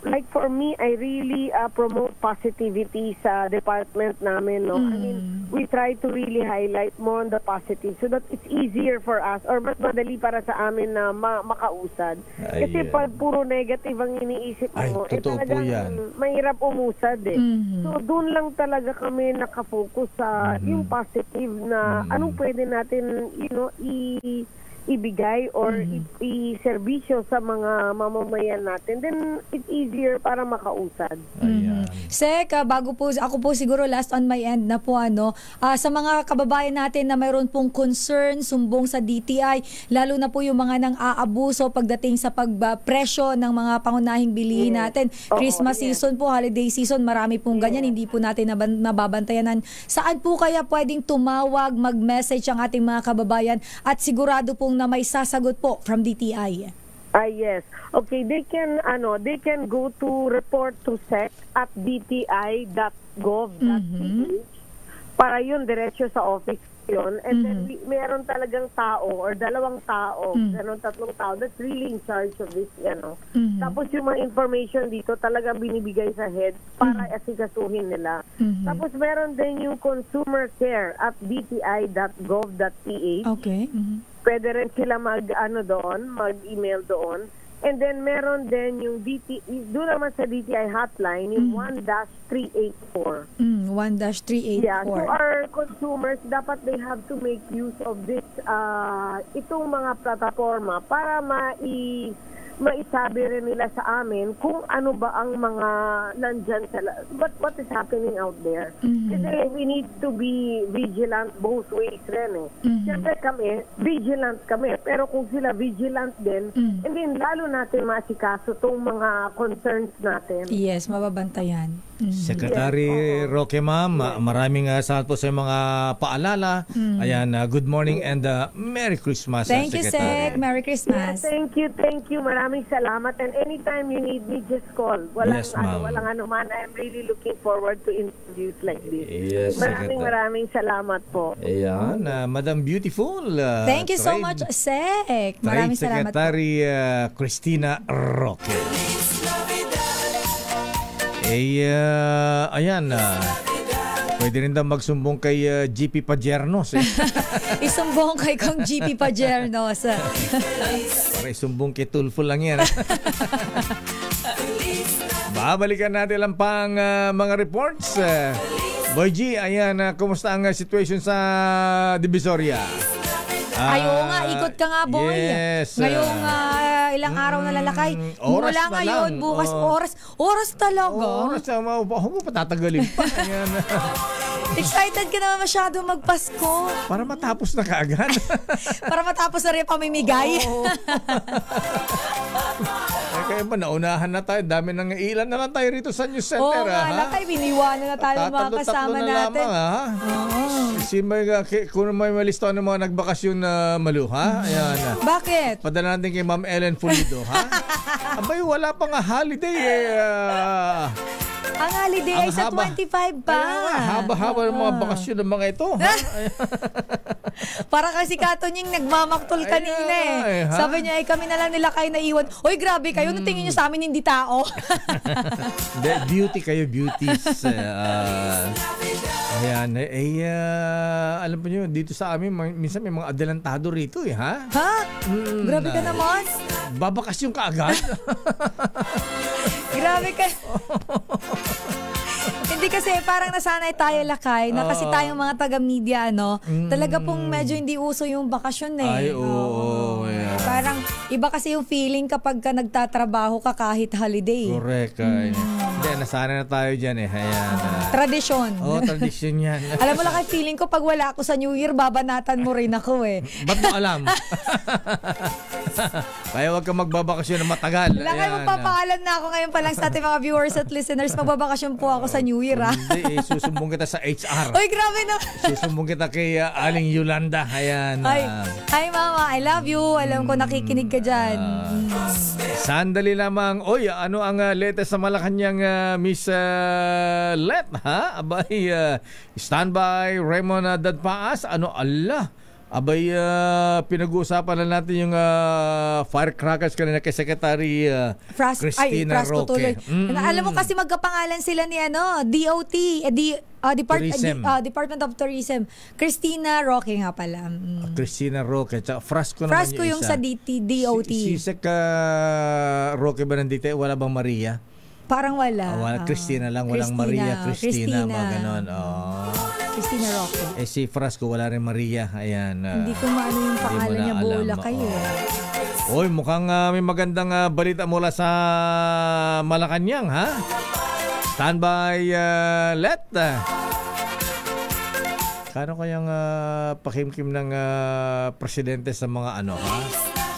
like for me, I really promote positivity sa department namin, no? I mean, we try to really highlight more on the positive so that it's easier for us or mas madali para sa amin na makausad. Kasi pag puro negative ang iniisip mo, talagang mahirap umusad So, doon lang talaga kami nakafocus sa yung positive na anong pwede natin, ibigay or i-serbisyo sa mga mamamayan natin, then it's easier para makausad. Sek, bago po, ako po siguro last on my end na po sa mga kababayan natin na mayroon pong concern, sumbong sa DTI, lalo na po yung mga nang aabuso pagdating sa pagpresyo ng mga pangunahing bilihin natin. Christmas season po, holiday season, marami pong ganyan, hindi po natin nababantayanan. Saan po kaya pwedeng tumawag, mag-message ang ating mga kababayan at sigurado pong na may sasagot po from DTI? Yes. Okay, they can go to report to sec@dti.gov.ph para yun diretso sa office yun. And then meron talagang tao or dalawang tao, tatlong tao that's really in charge of this, Tapos yung mga information dito talaga binibigay sa head para asikasuhin nila. Tapos meron din yung consumer care at dti.gov.ph. Okay. Pwede rin sila mag-email doon. And then meron din yung doon naman sa DTI hotline, yung 1-384. 1-384. Yeah, so our consumers, dapat they have to make use of this, itong mga plataforma para maisabi rin nila sa amin kung ano ba ang mga nandyan what is happening out there. Kasi we need to be vigilant both ways rin Siyempre kami, vigilant kami, pero kung sila vigilant din, and then lalo natin maasikaso itong mga concerns natin. Yes, mababantayan. Secretary Roque, ma'am, maraming salamat po sa mga paalala. Ayan, good morning and Merry Christmas. Thank you, Sec. Merry Christmas. Yeah, thank you. Maraming salamat. And anytime you need me, just call. Walang anuman. I'm really looking forward to interviews like this. Yes, maraming salamat po. Ayan, Madam Beautiful. Thank you so much, Sec. Maraming salamat po. Secretary Cristina Roque. Ayan, pwede rin daw magsumbong kay GP Pajernos. Isumbong kay kong GP Pajernos. Para isumbong kay Tulfo lang yan. Babalikan natin lang pang mga reports. Boy G, ayan, kumusta ang situation sa Divisoria? Ayaw nga, ikot ka nga, boy. Yes. Ngayong ilang araw na lalakay. Mula ngayon, bukas, oras talaga. Oras na, huwag patatagalin pa. Excited ka naman masyado magpasko. Para matapos na kaagad. Para matapos na rin pamimigay. Kaya ba, naunahan na tayo. Dami nang ilan na lang tayo rito sa News Center. Oo nga, lakay, biniwanan na tayo ng mga kasama natin. Kung may malisto ng mga nagbakasyon na maluha, ayan. Bakit? Padala natin kay Ma'am Ellen Pulido, ha? Abay, wala pang holiday Ang holiday ay sa 25 pa. Haba-haba ng mga bakasyon ng mga ito. Para kasi Katonying nagmamaktol kanina Sabi niya, kami na lang nila kayo naiwan. Oy, grabe kayo. Nung tingin nyo sa amin, hindi tao. Beauty kayo, beauties. Ayan. Alam po nyo, dito sa amin, minsan may mga adelantado rito ha? Ha? Grabe ka naman. Babakasyon ka agad? Grabe ka. Hindi kasi parang nasanay tayo lakay na kasi tayong mga taga-media talaga pong medyo hindi uso yung bakasyon Ay, oo. Yeah. Parang iba kasi yung feeling kapag ka nagtatrabaho ka kahit holiday. Correct. Hindi, nasanay na tayo dyan Ayan. Tradisyon. Tradisyon yan. Alam mo lakay, feeling ko pag wala ako sa New Year, babanatan mo rin ako Ba't mo alam? Kaya huwag ka magbabakasyon na matagal. Lakay, magpapaalam na ako ngayon pa lang sa ating mga viewers at listeners. Magbabakasyon po ako sa New Year Hindi, susumbong kita sa HR. Uy, grabe na. Susumbong kita kay Aling Yolanda. Ayan. Hi mama, I love you. Alam ko nakikinig ka dyan. Sandali lamang. Oy, ano ang latest sa Malacanang Miss Let, ha? Abay, standby, Raymond Dadpaas. Ano, Allah? Abay, pinag-uusapan na natin yung firecrackers kanina kay Secretary Cristina Roque. Alam mo kasi magkapangalan sila ni DOT, Department of Tourism. Cristina Roque nga pala. Cristina Roque. Tsaka Frasco naman yung isa. DOT. Si Sec Roque ba nandito? Wala bang Maria? Parang wala. Cristina lang, walang Maria. Cristina. Mga ganon. Christina Roque. Si Frasco, wala rin Maria. Ayan. Hindi ko maano yung pangalan niya, bola kayo. Oy, mukhang may magandang balita mula sa Malacanang, ha? Standby, Let. Kano kayang pakimkim ng presidente sa mga ano, ha?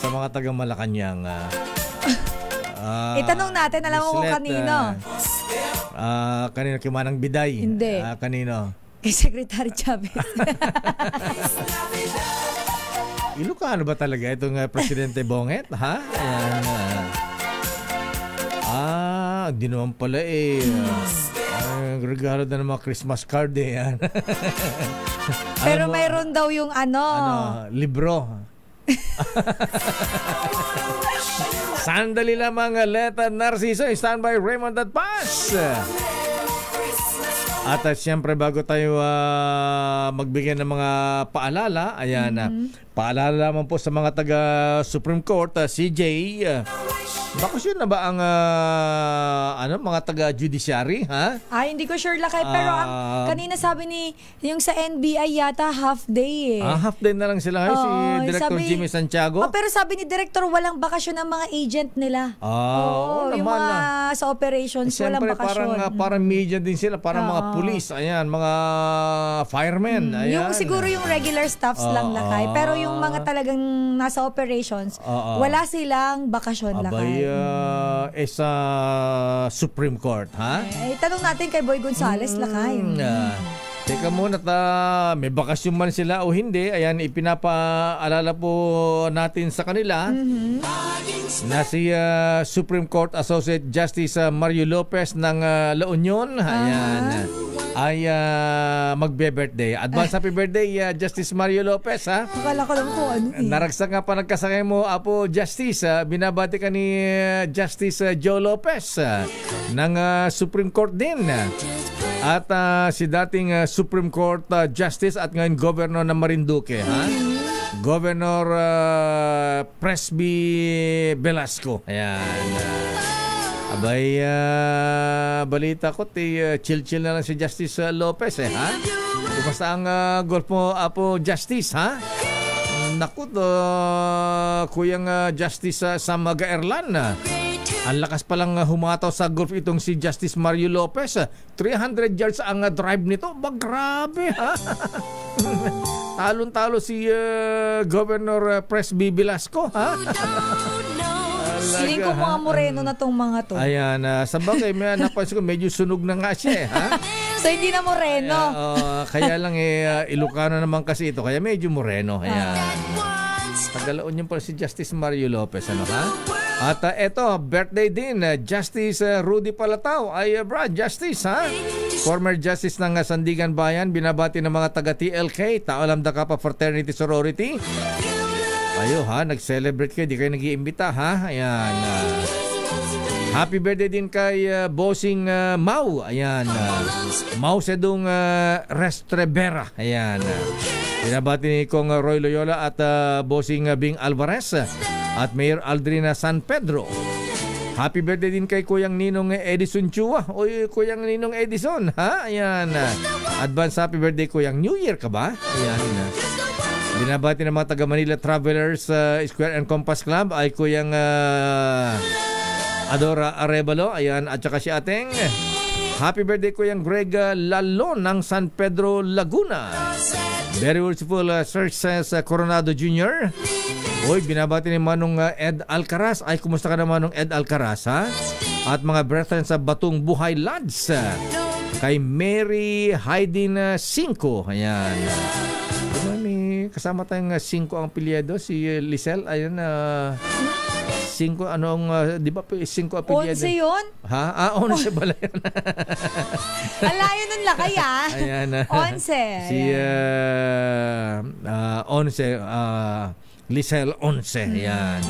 Sa mga taga Malacanang. Itanong natin, alam mo kung kanino. Kanino, kay Manang Biday? Hindi. Kanino? Kay Secretary Chavez. Ilocano ba talaga itong Presidente Bonget? Ha? Ayan. Di naman pala regalo na ng mga Christmas card yan. Pero mayroon daw yung libro. Sandali lamang, Leta Narciso. Standby Raymond at Paz. At siyempre bago tayo magbigay ng mga paalala, ayan, paalala naman po sa mga taga Supreme Court, CJ, bakasyon na ba ang mga taga judiciary, ha? Hindi ko sure lakay, pero kanina sabi ni yung sa NBI yata half day half day na lang sila si Director Jimmy Santiago. Pero sabi ni Director walang bakasyon ng mga agent nila. Yung mga sa operations walang bakasyon. Parang media din sila, parang mga police, ayan, mga firemen, ayan. Yung siguro yung regular staffs lang lakay, pero yung mga talagang nasa operations, wala silang bakasyon lakay. Sa Supreme Court, ha? Tanong natin kay Boy Gonzales lakay. Teka muna, may bakasyon man sila o hindi. Ayan, ipinapaalala po natin sa kanila na si Supreme Court Associate Justice Mario Lopez ng La Union, ayan, ay magbe-birthday. Advance happy birthday, Justice Mario Lopez, ha? Akala ko lang po Naragsak nga pa nagkasakay mo, Apo Justice. Binabati ka ni Justice Joe Lopez ng Supreme Court din. At si dating Supreme Court Justice at ngayon Governor ng Marinduque, ha? Governor Presby Velasco. Ayan. Abay, balita ko, chill-chill na lang si Justice Lopez, ha? Basta ang golf mo, Apo Justice, ha? Naku, Kuyang Justice Sam Gaerlan, ang lakas palang humataw sa golf itong si Justice Mario Lopez. 300 yards ang drive nito. Grabe, ha? Talon-talo si Governor Presby Velasco, ha? Feeling ko mga moreno na tong mga to. Ayan, sa bagay, napansin ko medyo sunog na nga siya, ha? So hindi na moreno. Kaya lang Ilocano naman kasi ito, kaya medyo moreno. Ayan. Tagalaon yun pala si Justice Mario Lopez, ano, ha? At eto, birthday din, Justice Rudy Palatao. Ay, Brad, Justice, ha? Former Justice ng Sandigan Bayan, binabati ng mga taga TLK, Tao Lambda Kappa Fraternity Sorority. Ayo, ha, nag-celebrate kayo, di kayo nag-iimbita, ha? Ayan. Happy birthday din kay Bossing Mau. Ayan. Mau Sedung Restrevera. Ayan. Binabati ni Kong Roy Loyola at Bossing Bing Alvarez at Mayor Aldrina San Pedro. Happy birthday din kay Kuyang Ninong Edison Chua. Oy, Kuyang Ninong Edison, ha? Ayan. Advance happy birthday, Kuyang. New Year ka ba? Ayan. Binabati ng mga taga Manila Travelers Square and Compass Club ay Kuyang Adora Arevalo. Ayan. At saka si ating happy birthday, Kuyang Greg Lalo ng San Pedro, Laguna. Very worshipful Sir says Coronado Jr. Oy, binabati ni Manong Ed Alcaraz. Ay, kumusta ka na, Manong Ed Alcaraz, ha? At mga brethren sa Batong Buhay Lads. Kay Mary Haydin Cinco. Ayan. May kasama tayong 5 ang apelyido. Si Lisel, ayan, 5, di ba 5 apelyido? 11 yun? Ha? 11 pala yun. Alayo nun lakay, ha? Ayan. 11. Si 11, Lisel 11. Ayan.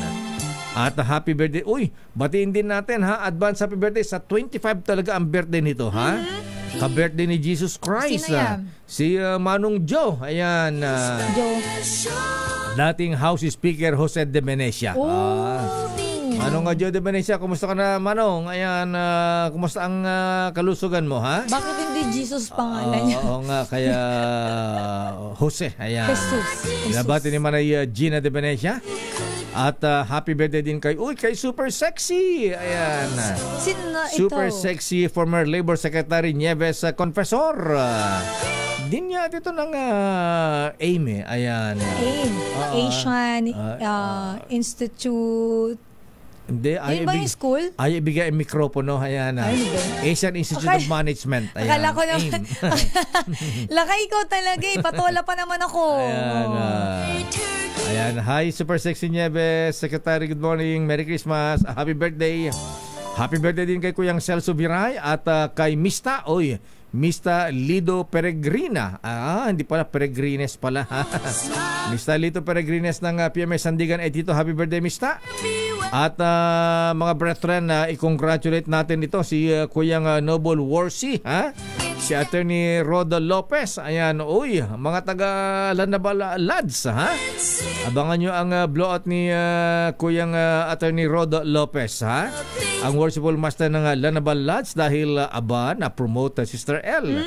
At happy birthday. Uy, batiin din natin, ha? Advance happy birthday. Sa 25 talaga ang birthday nito, ha? Ka-birthday ni Jesus Christ. Si Manong Joe. Ayan. Joe. Dating House Speaker Jose de Menecia. Manong Joe de Venecia, kumusta ka na, Manong? Ayan, kumusta ang kalusugan mo, ha? Bakit hindi Jesus pangalan niya? Oo nga, kaya Jose, ayan. Jesus. Nabati ni Manay Gina de Venecia. At happy birthday din kay Super Sexy. Ayan. Sino na ito? Super Sexy former Labor Secretary Nieves Confessor. Din niya dito ng AIM eh. Ayan. AIM. Asian Institute. Hindi, yun ba yung school? Ay ibigay ang mikropono. Ayan. Asian Institute of Management. Ayan. Akala ko naman. Lakay ikaw talaga eh. Patola pa naman ako. Ayan. Ayan. Hi, Super Sexy Nieves. Secretary, good morning. Merry Christmas. Happy birthday. Happy birthday din kay Kuyang Celso Viray at kay Mista. Oy, Mista Lido Peregrina. Hindi pala Peregrines pala. Mista Lido Peregrines ng PMS Sandigan Edito. Happy birthday, Mista. At mga brethren, i-congratulate natin ito si Kuyang Noble Warsi, ha? Si Attorney Roda Lopez. Ayan, uy, mga taga Lanabal Lads, ha? Abangan nyo ang blowout ni Kuyang Attorney Roda Lopez, ha? Ang worshipful master ng Lanabal Lads dahil na-promote Sister L.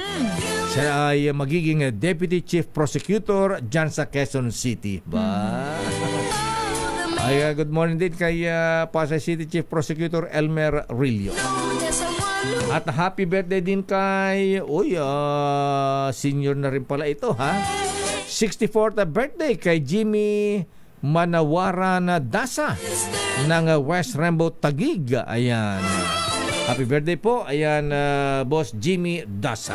Siya ay magiging Deputy Chief Prosecutor dyan sa Quezon City. Ay, good morning din kay Pasay City Chief Prosecutor Elmer Rillo. At happy birthday din kay senior na rin pala ito, ha? 64th birthday kay Jimmy Manawaran Dasa ng West Rainbow Taguig. Ayan. Happy birthday po. Ayan, Boss Jimmy Dasa.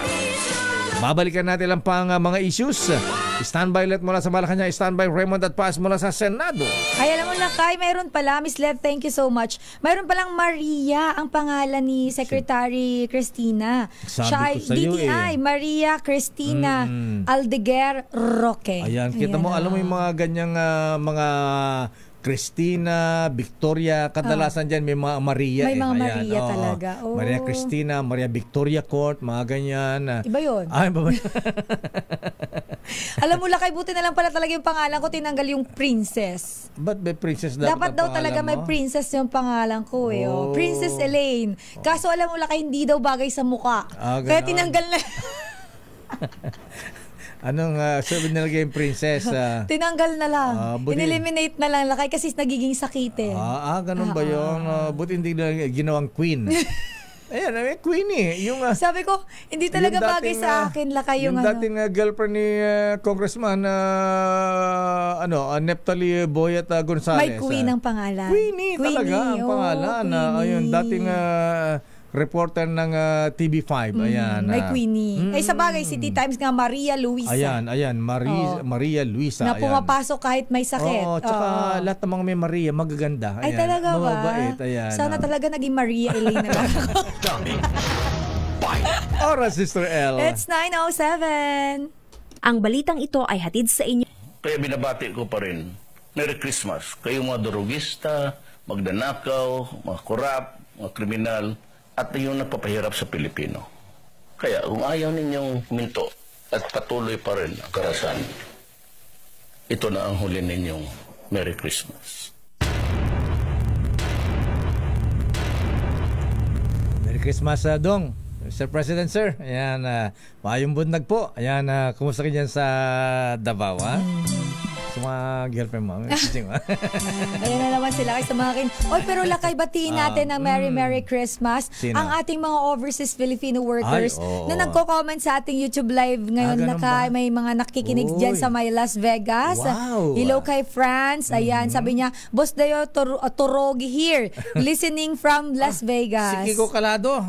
Babalikan natin lang pang mga issues. Standby let mula sa Malacanang, standby Raymond at Paz mula sa Senado. Ay, alam mo Lakay, mayroon pala, Miss Lev, thank you so much. Mayroon palang Maria ang pangalan ni Secretary Cristina. Siya ay DTI, Maria Cristina Aldeguer Roque. Ayan, kita mo, alam mo yung mga ganyang mga Cristina, Victoria, kadalasan dyan may mga Maria. May mga Maria talaga. Oh. Maria Cristina, Maria Victoria Court, mga ganyan. Iba yun. Iba ba? Alam mo, Lakay, buti na lang pala talaga yung pangalan ko, tinanggal yung princess. Ba't may princess dapat daw talaga may princess yung pangalan ko eh. Oh. Princess Elaine. Kaso alam mo, Lakay, hindi daw bagay sa muka. Kaya tinanggal na. Anong sabi nilagay yung princess? Tinanggal na lang. In-eliminate na lang, Lakay, kasi nagiging sakitin. Ganun ba yun? Buti hindi na ginawang queen. Ayan, may queen eh. Yung, sabi ko, hindi talaga bagay sa akin, Lakay, yung dating girlfriend ni Congressman Neptali Boyet Gonzales. May queen ang pangalan. Queenie talaga ang pangalan. Ayun, dating reporter ng TV5. Ayan. May Queenie. Ay, sa bagay, City Times nga, Maria Luisa. Ayan. Maria Luisa. Na pumapasok kahit may sakit. Tsaka lahat ng mga may Maria, magaganda. Ay, Ayan. talaga ba? Mabait. Ayan. Sana talaga naging Maria Elaine na lang. Oras, Sister L. It's 9:07. Ang balitang ito ay hatid sa inyo. Kaya binabati ko pa rin, Merry Christmas. Kayong mga durugista, magdanakaw, mga korap, mga kriminal, at yung nagpapahirap sa Pilipino. Kaya kung ayaw ninyong minto at patuloy pa rin ang karasan, ito na ang huli ninyong Merry Christmas. Merry Christmas, Dong. Mr. President, sir. Ayan, maayong bundag po. Ayan, kumusta ka dyan sa Davao, ha? Sa mga girlfriend mo. Ayan na naman sila kay sa mga pero Lakay, batiin natin ng Merry Christmas. Sino? Ang ating mga overseas Filipino workers na nagko-comment sa ating YouTube live ngayon, Lakay. May mga nakikinig dyan sa may Las Vegas. Wow. Hello kay France. Ayan, sabi niya, Boss Dayo Torogi here, listening from Las Vegas. Si Kiko Calado.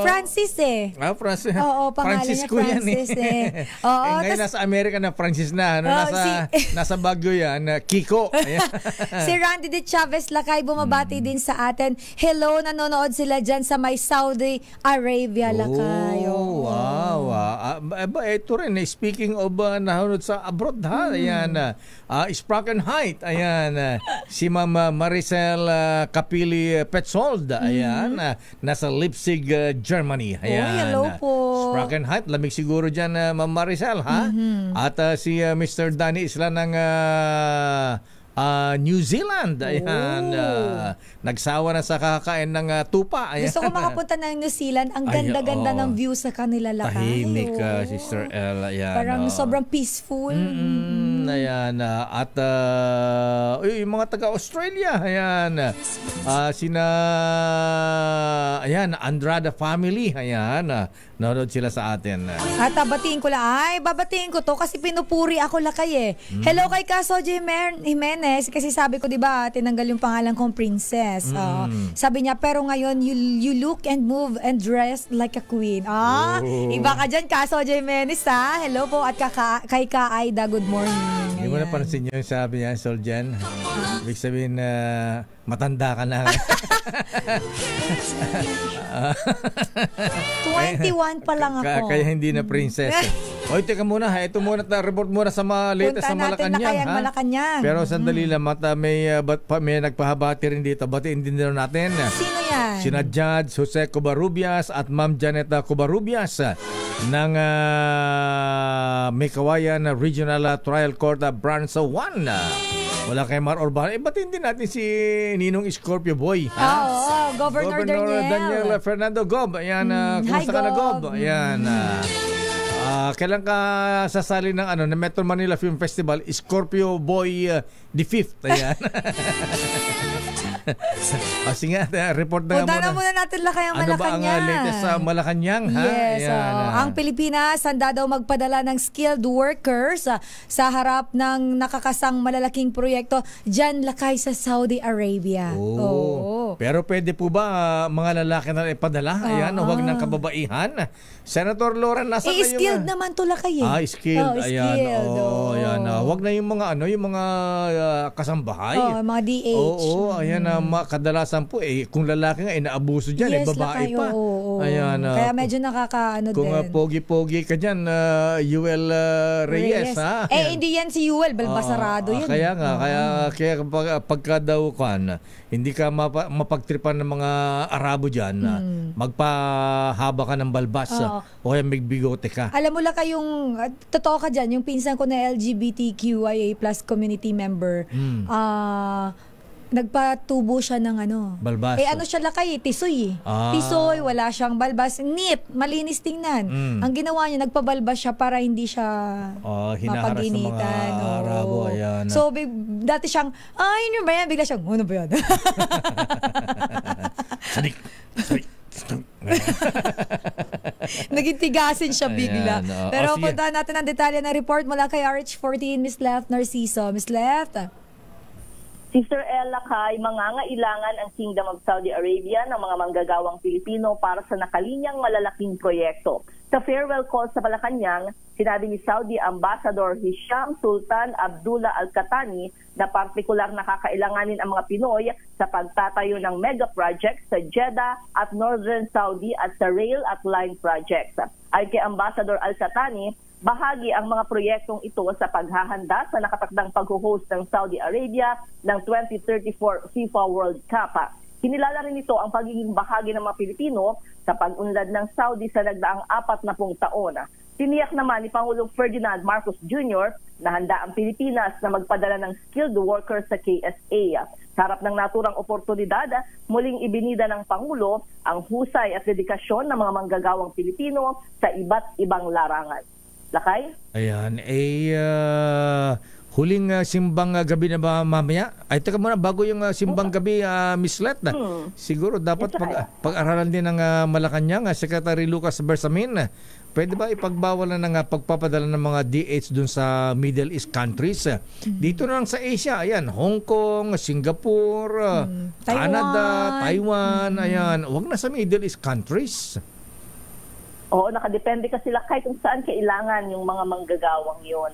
Francis eh. Francis. Oo, pangalan niya Francis eh. Oo, ngayon nasa Amerika na Francis na. Nasa Baguio yan, Kiko. Si Randy de Chavez Lakay bumabati din sa atin. Hello, nanonood sila dyan sa may Saudi Arabia, Lakay. Wow. Ito rin, speaking of nahunod sa abroad, ha? Ayan, Spraken Height. Ayan, si Ma'am Maricel Kapili Petzold. Ayan, nasa Leipzig, Germany. Ayan. Hello po. Spraken Height, lamig siguro dyan, Ma'am Maricel, ha? At si Mr. Danny Isla ng New Zealand. Ayan, nagsawa na sa kakain ng tupa. Ayan. Gusto ko makapunta ng New Zealand. Ang ganda-ganda ng view sa kanila lakay. Tahimik, Sister El. Ayan, parang sobrang peaceful. Ayan, at yung mga taga-Australia, ayan, ayan, Andrada family, ayan, nanonood sila sa atin. At babatiin ko to kasi pinupuri ako lakay Hello kay Kaso Jimenez kasi sabi ko 'di ba tinanggal yung pangalan kong princess. Sabi niya pero ngayon you look and move and dress like a queen. Iba ka diyan Kaso Jimenez Hello po at kay Ka-Aida, good morning. Hindi mo napansin yung sabi niya, Soljan. Ibig sabihin matanda ka na. 21 pa lang ako. Kaya hindi na princess. Oy, teka muna ito muna report muna sa latest sa Malacanang. Malacanang. Pero sandali lang, may nagpahabati rin dito. Batiin din natin. Sino yan? Sina Judge Jose Covarrubias at Ma'am Janeta Covarrubias ng Mekawayan Regional Trial Court Branch 1. Wala kay Mar Urbano. Batiin din natin si Ninong Scorpio Boy. Governor Daniel Fernando Gob. Ayan, kumusta ka na Gob? Ayan, kailan ka sasali ng ng Metro Manila Film Festival? Scorpio Boy the 5th. Ayan. Sige, report na punta na muna natin lakay ang Malacanang. Ano ba ang latest sa Malacanang? Yes. Ang Pilipinas handa daw magpadala ng skilled workers sa harap ng nakakasang malalaking proyekto dyan lakay sa Saudi Arabia. Pero pwede po ba mga lalaki na ipadala? Ayan, huwag ng kababaihan. Senator Lauren, nasa na yung... skilled naman to lakay skilled. Ayan. Ayan. Huwag na yung mga yung mga kasambahay. Mga DH. Ayan, kadalasan po kung lalaki nga inaabuso diyan, babae pa. Ayan. Kaya medyo nakakaano din. Kung pogi-pogi ka diyan, Yuel Reyes, ha? Hindi yan si Yuel, balbasarado yun. Kaya pagka daw hindi ka mapagtripan ng mga Arabo diyan, magpahaba ka ng balbas o kaya magbigote ka. Alam mo lang kayong totoo ka diyan, yung pinsan ko na LGBTQIA+ community member, nagpatubo siya ng balbas. Siya lakay, tisoy. Tisoy, wala siyang balbas. Neat, malinis tingnan. Ang ginawa niya, nagpabalbas siya para hindi siya mapaginitan. Sa mga Arabo. Ayan. So, dati siyang, yun ba yan? Bigla siyang, ano ba yan? Sadik. Naging tigasin siya bigla. Pero puntahan natin ang detalye ng report mula kay RH14, Miss Left Narciso. Miss Left? Sister Ella Kay, mangangailangan ang Kingdom of Saudi Arabia ng mga manggagawang Pilipino para sa nakalinyang malalaking proyekto. Sa farewell call sa Malacanang, sinabi ni Saudi Ambassador Hisham Sultan Abdullah Al-Qatani na partikular nakakailanganin ang mga Pinoy sa pagtatayo ng mega projects sa Jeddah at Northern Saudi at sa rail at line projects. Ay kay Ambassador Al-Qatani, bahagi ang mga proyektong ito sa paghahanda sa nakatakdang pag-host ng Saudi Arabia ng 2034 FIFA World Cup. Kinilala rin ito ang pagiging bahagi ng mga Pilipino sa pag-unlad ng Saudi sa nagdaang 40 taon. Tiniyak naman ni Pangulong Ferdinand Marcos Jr. na handa ang Pilipinas na magpadala ng skilled workers sa KSA. Sa harap ng naturang oportunidad, muling ibinida ng Pangulo ang husay at dedikasyon ng mga manggagawang Pilipino sa iba't ibang larangan. Lakay? Ayan, huling simbang gabi na ba mamaya? Ay, teka muna, bago yung simbang gabi, Miss Let, siguro dapat pag-aralan din ng Malacanang, Secretary Lucas Bersamin, pwede ba ipagbawalan ng pagpapadala ng mga DH dun sa Middle East countries? Dito na lang sa Asia, ayan, Hong Kong, Singapore, Canada, Taiwan, ayan, wag na sa Middle East countries. Oo, nakadepende kasi lakay kung saan kailangan yung mga manggagawang yun.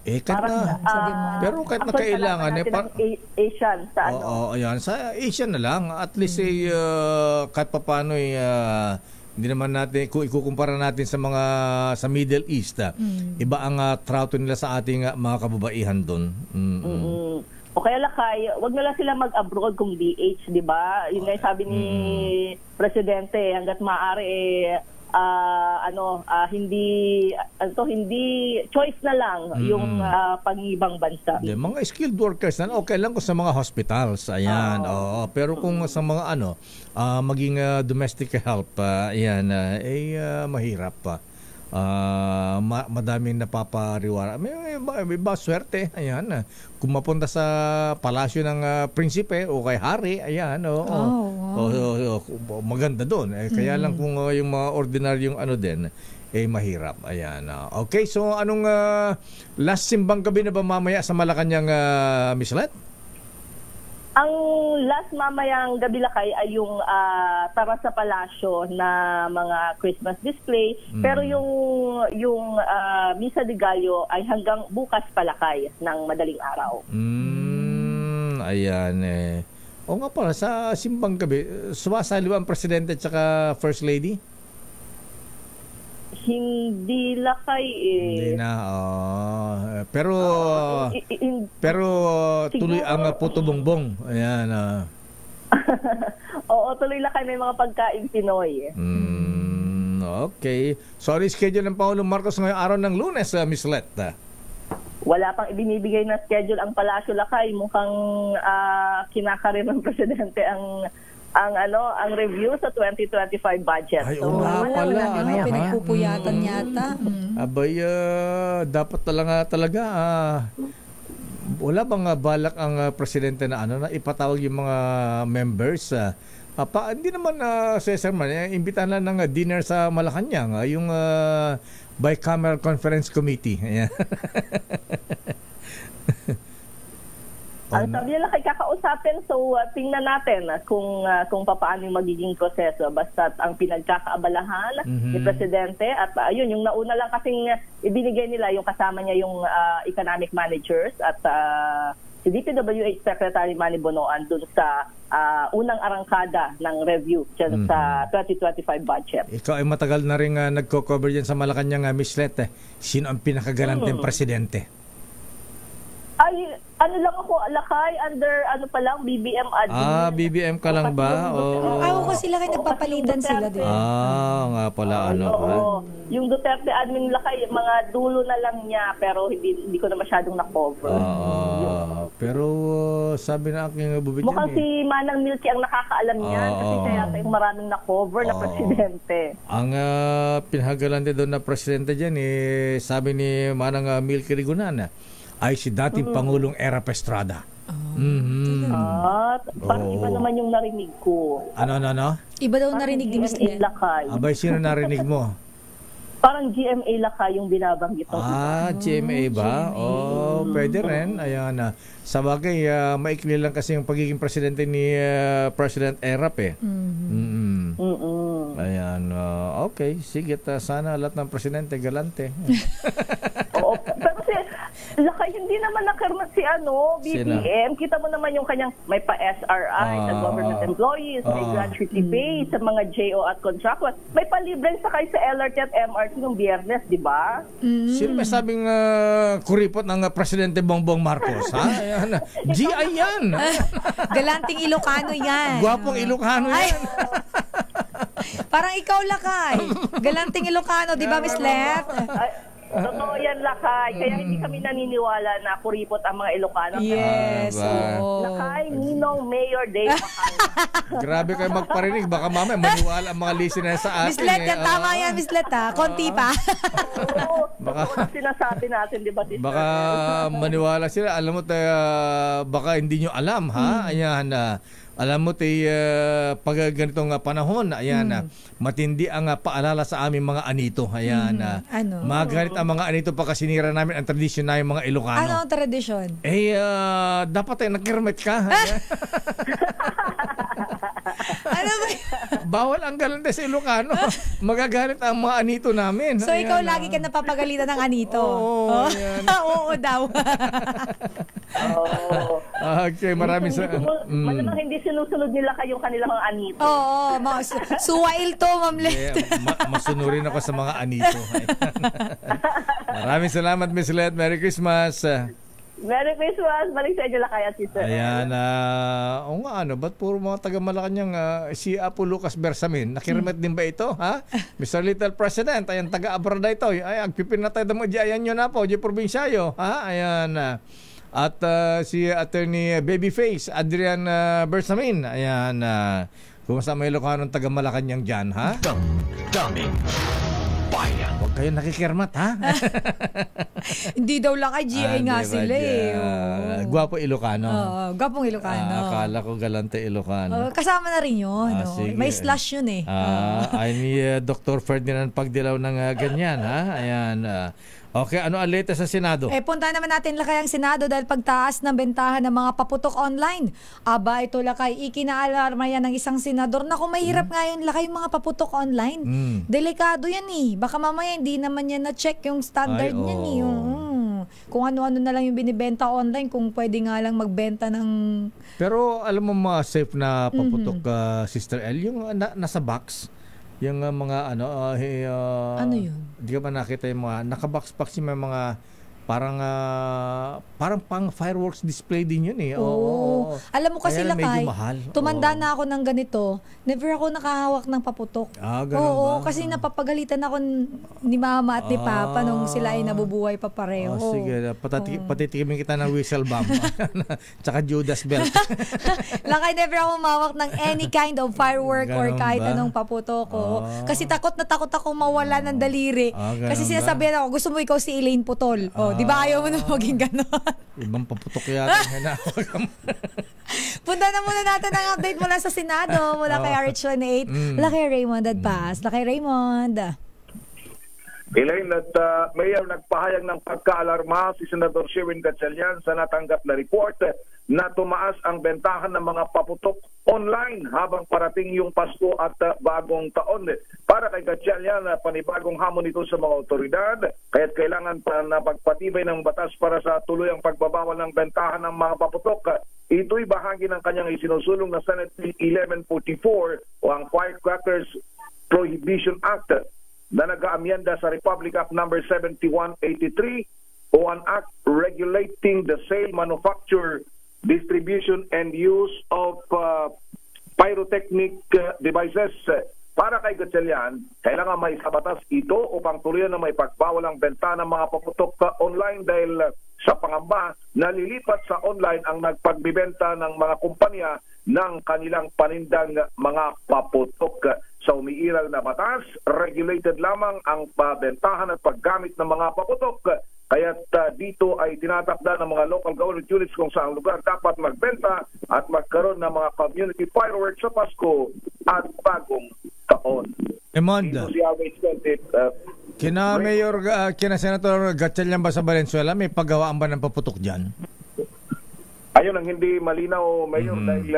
Pero kahit na kailangan Asian sa ayan, sa Asian na lang. At least kahit papaano hindi naman natin, kung ikukumpara natin sa Middle East, iba ang trato nila sa ating mga kababaihan doon. O kaya lakay, wag na lang sila mag-abroad kung DH, di ba? Yun nga sabi ni Presidente, hanggat maaari hindi choice na lang yung pag-ibang bansa. Mga skilled workers na okay lang ko sa mga hospitals, ayan. Pero kung sa mga maging domestic help, ayan, mahirap pa. Madaming napapariwara. May iba swerte, ayan. Kung mapunta sa palasyo ng prinsipe o kay hari, ayan, maganda doon. Kaya lang kung yung mga ordinaryong din, mahirap. Ayan. Okay, so anong last simbang gabi na ba mamaya sa Malacanang, Miss Let? Ang last mamayang gabi lakay ay yung tara sa palasyo na mga Christmas display. Pero yung Misa de Gallo ay hanggang bukas palakay ng madaling araw. Ayan O nga pala, sa simbang gabi, sumasali ba ang Presidente at saka First Lady? Hindi lakay Hindi na. Pero tuloy ang Puto Bongbong. Ayan. Oo, tuloy lakay. May mga pagkain Pinoy. Okay. Sorry, schedule ng Pangulong Marcos ngayong araw ng Lunes, Miss Let. Wala pang ibinibigay na schedule ang Palasyo Lakay. Mukhang kinakarir ng Presidente ang review sa 2025 budget. Ay, pala. Pinagpupuyatan yata. Abay, dapat talaga wala bang balak ang Presidente na ipatawag yung mga members? Hindi naman, Cesar man, imbitahan lang ng dinner sa Malacanang, yung Bicameral Conference Committee. Ayan. Ang sabi nila kay kakausapin, so tingnan natin kung paano yung magiging proseso. Basta ang pinagkakaabalahan ni Presidente at ayun, yung nauna lang kasing ibinigay nila yung kasama niya yung economic managers at si DPWH Secretary Manny Bonoan dun sa unang arangkada ng review dyan sa 2025 budget. Ikaw ay matagal na rin nagko-cover dyan sa Malacanang, Miss Let. Sino ang pinakagalanteng Presidente? Ay, lang ako, Lakay, under BBM admin. BBM ka lang ba? Ako sila kayo nagpapalitan sila din. Nga pala, Yung Duterte admin Lakay, mga dulo na lang niya, pero hindi ko na masyadong na-cover. Pero sabi na aking bubidyan mukhang si Manang Milky ang nakakaalam niyan kasi siya yata yung maraming na-cover na Presidente. Ang pinakagalante doon na Presidente dyan, sabi ni Manang Milky Rigunan, ay si dating Pangulong Era Estrada. Parang iba naman yung narinig ko. Ano? Iba daw narinig ni Miss Len. Abay, sino narinig mo? Parang GMA Lakay yung binabanggit. GMA ba? Pwede rin. Ayan. Sa bagay, maikli lang kasi yung pagiging presidente ni President Erap Ayan. Okay, sige. Sana lahat ng presidente galante. Oo. Pero Lakay, hindi naman nakarma si BBM. Kita mo naman yung kanyang may pa-SRI sa government employees, may gratuity pay sa mga JO at contractors. May palibreng sakay sa LRT at MRT nung Biyernes, di ba? Sino may sabing kuripot ng Presidente Bongbong Marcos? Ayan. GI yan. Galanting Ilocano yan. Gwapong Ilocano yan. Parang ikaw, Lakay. Galanting Ilocano, di ba, Miss Let? Totoo yan, Lakay. Kaya hindi kami naniniwala na kuripot ang mga Ilocano. Yes. Lakay, Ninong Mayor Dave Makalma. Grabe kayo magparinig. Baka mamaya maniwala ang mga listeners sa atin. Miss Let, tama yan, Miss Let, konti pa. Baka sinasabi natin, di ba? Baka maniwala sila. Alam mo, baka hindi nyo alam, ha? Ayan, alam mo, pag ganitong panahon, ayan, matindi ang paalala sa aming mga anito. Ayan, magalit ang mga anito pagka sinira namin ang tradisyon na yung mga Ilocano. Ano ang tradisyon? Dapat nagkirmet ka. Ano ba? Bawal ang galante sa Ilocano. Magagalit ang mga anito namin. So, ikaw lagi ka napapagalitan ng anito? Oo daw. Okay, maraming malamang hindi sinusunod nila kayong kanilang mga anito. Suwail to, Ma'am Let. Masunurin ako sa mga anito. Maraming salamat, Miss Let. Merry Christmas. Merry Christmas! Balik sa inyo lakay at Sister. Ayan, o nga, ba't puro mga taga-Malacanang si Apo Lucas Bersamin? Nakirimet din ba ito, ha? Mr. Little President, ayan, taga-Abrada ito. Ay, agpipin na tayo mo, ayan nyo na po, di probinsyayo, ha? Ayan, at si Attorney Babyface, Adrian Bersamin, ayan, kumusta may Ilocanong taga-Malacanang dyan, ha? Damdamin Bayan. Huwag kayo nakikirmat, ha? Hindi daw lang kay GA nga sila Gwapo Ilocano. Gwapong Ilocano. Akala ko galante Ilocano. Kasama na rin yun. May slash yun ay ni Dr. Ferdinand Pagdilaw ng ganyan, ha? Ayan. Okay, ano ang latest sa Senado? Punta naman natin lakay ang Senado dahil pagtaas ng bentahan ng mga paputok online. Aba, ito lakay, ikinaalarma yan ng isang senador na kung mahirap nga yun lakay yung mga paputok online. Delikado yan Baka mamaya hindi naman yan na-check yung standard niyan Kung ano-ano na lang yung binibenta online, kung pwede nga lang magbenta ng... Pero alam mo mga safe na paputok, Sister El, yung nasa box. Yung mga ano yun? Di ka ba nakita yung mga nakabox-box yung mga parang pang fireworks display din yun Oo. Alam mo kasi lakay, tumanda na ako ng ganito, never ako nakahawak ng paputok. Ganun ba? Kasi napapagalitan ako ni Mama at ni Papa nung sila ay nabubuhay pa pareho. Sige, patitikimin kita ng whistle bomb. Tsaka Judas belt. Lakay, never ako umawak ng any kind of firework or kahit anong paputok. Kasi takot na takot ako mawala ng daliri. Kasi sinasabihan ako, gusto mo ikaw si Elaine Putol. Di ba ayaw mo na maging gano'n? Ibang paputok yata. Punta na muna natin ang update mula sa Senado, mula kay RH28, mula kay Raymond Adpas. Mula kay Raymond. Elaine at Mayor, nagpahayag ng pagkaalarma si Senador Sherwin Gatchalian sa natanggap na report na tumaas ang bentahan ng mga paputok online habang parating yung Pasko at bagong taon. Para kay Gatchalian, panibagong hamon ito sa mga otoridad, kaya't kailangan pa na pagpatibay ng batas para sa tuluyang pagbabawal ng bentahan ng mga paputok. Ito'y bahagi ng kanyang isinusulong na Senate Bill 1144 o ang Firecrackers Prohibition Act na nag-aamyenda sa Republic Act No. 7183 o an act regulating the sale, manufacture, distribution, and use of pyrotechnic devices. Para kay Gatchalian, kailangan may sabatas ito upang tuluyan na may pagbawal ang benta ng mga paputok online dahil sa pangamba na lilipat sa online ang nagpagbibenta ng mga kumpanya ng kanilang panindang mga paputok. Sa umiiral na batas, regulated lamang ang pabentahan at paggamit ng mga paputok. Kaya't dito ay tinatakda ng mga local government units kung saan lugar dapat magbenta at magkaroon ng mga community fireworks sa Pasko at bagong taon. Emond, kina Senator Gatchalian ba sa Valenzuela, may paggawaan ba ng paputok dyan? Ayun ang hindi malinaw, Mayor, dahil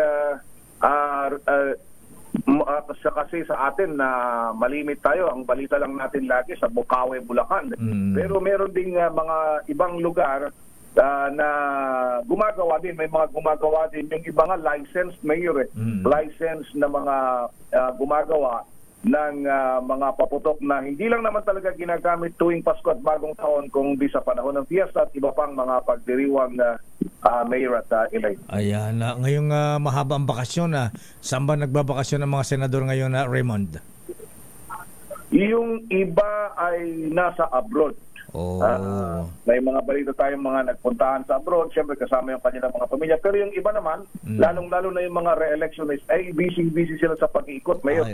kasi sa atin na malimit tayo, ang balita lang natin lagi sa Bukawi, Bulacan. Pero meron ding mga ibang lugar na gumagawa din, may mga gumagawa din yung iba nga licensed, Mayor, licensed na mga gumagawa ng mga paputok na hindi lang naman talaga ginagamit tuwing Pasko at bagong taon, kung di sa panahon ng fiesta at iba pang mga pagdiriwang Mayor at Elaine. Ayan, ngayong mahaba ang bakasyon, saan ba nagbabakasyon ng mga senador ngayon, Raymond? Yung iba ay nasa abroad. May mga balita tayong mga nagpuntahan sa abroad, siyempre kasama yung kanilang mga pamilya. Pero yung iba naman, lalong-lalo na yung mga re-electionists, ay busy sila sa pag-iikot. Mayor,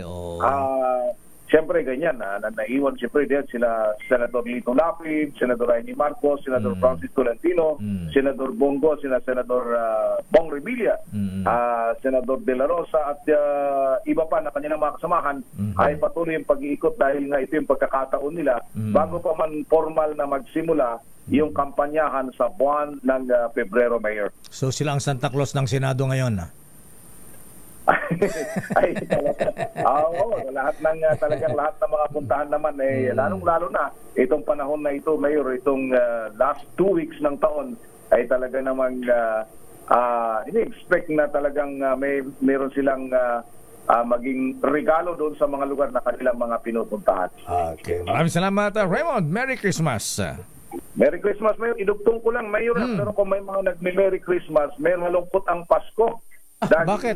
siyempre ganyan, naiwan siyempre din sila Senador Lito Lapid, Senador Amy Marcos, Senador Francis Tolentino, Senador Bongo, Senador Bong Revilla, Senador De La Rosa at iba pa na kanilang mga kasamahan ay patuloy yung pag-iikot dahil nga ito yung pagkakataon nila bago pa man formal na magsimula yung kampanyahan sa buwan ng Pebrero, Mayor. So sila ang Santa Claus ng Senado ngayon, ay lahat ng mga puntahan naman lalong-lalo na itong panahon na ito, Mayor, itong last 2 weeks ng taon ay talaga namang ini-expect na talagang meron silang maging regalo doon sa mga lugar na kanilang mga pinupuntahan. Okay. Maraming salamat, Raymond. Merry Christmas. Merry Christmas, Mayor. Idugtong ko lang, Mayor. Pero kung may mga nagme-Merry Christmas, may malungkot ang Pasko. Dahil bakit?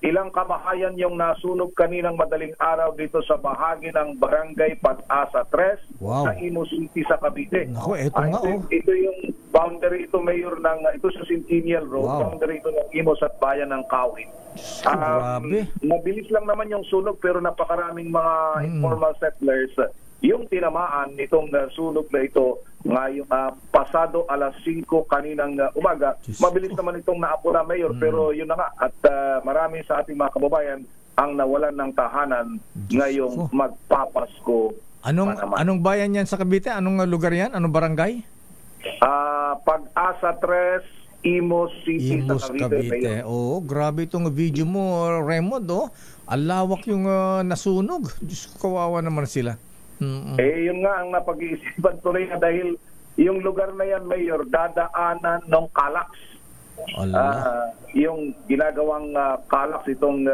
Ilang kabahayan yung nasunog kaninang madaling araw dito sa bahagi ng Barangay Pag-asa 3 sa Imus City sa Cavite. Naku, eto nga, Ito yung boundary ito, Mayor, ito sa Centennial Road. Boundary ito ng Imus at Bayan ng Kawit. Mabilis lang naman yung sunog pero napakaraming mga informal settlers yung tinamaan nitong sunog na ito ngayong pasado alas 5 kaninang umaga. Mabilis naman itong naapula, Mayor, pero yun na nga. At marami sa ating mga kababayan ang nawalan ng tahanan ngayong magpapasko. Anong bayan yan sa Cavite? Anong lugar yan? Anong barangay? Pag-asa 3, Imus City sa Cavite. Oo, grabe itong video mo, Raymond. Ang lawak yung nasunog. Diyos ko, kawawa naman sila. Yun nga ang napag-iisipan tuloy na dahil yung lugar na yan, Mayor, dadaanan ng Calax. Yung ginagawang Calax, itong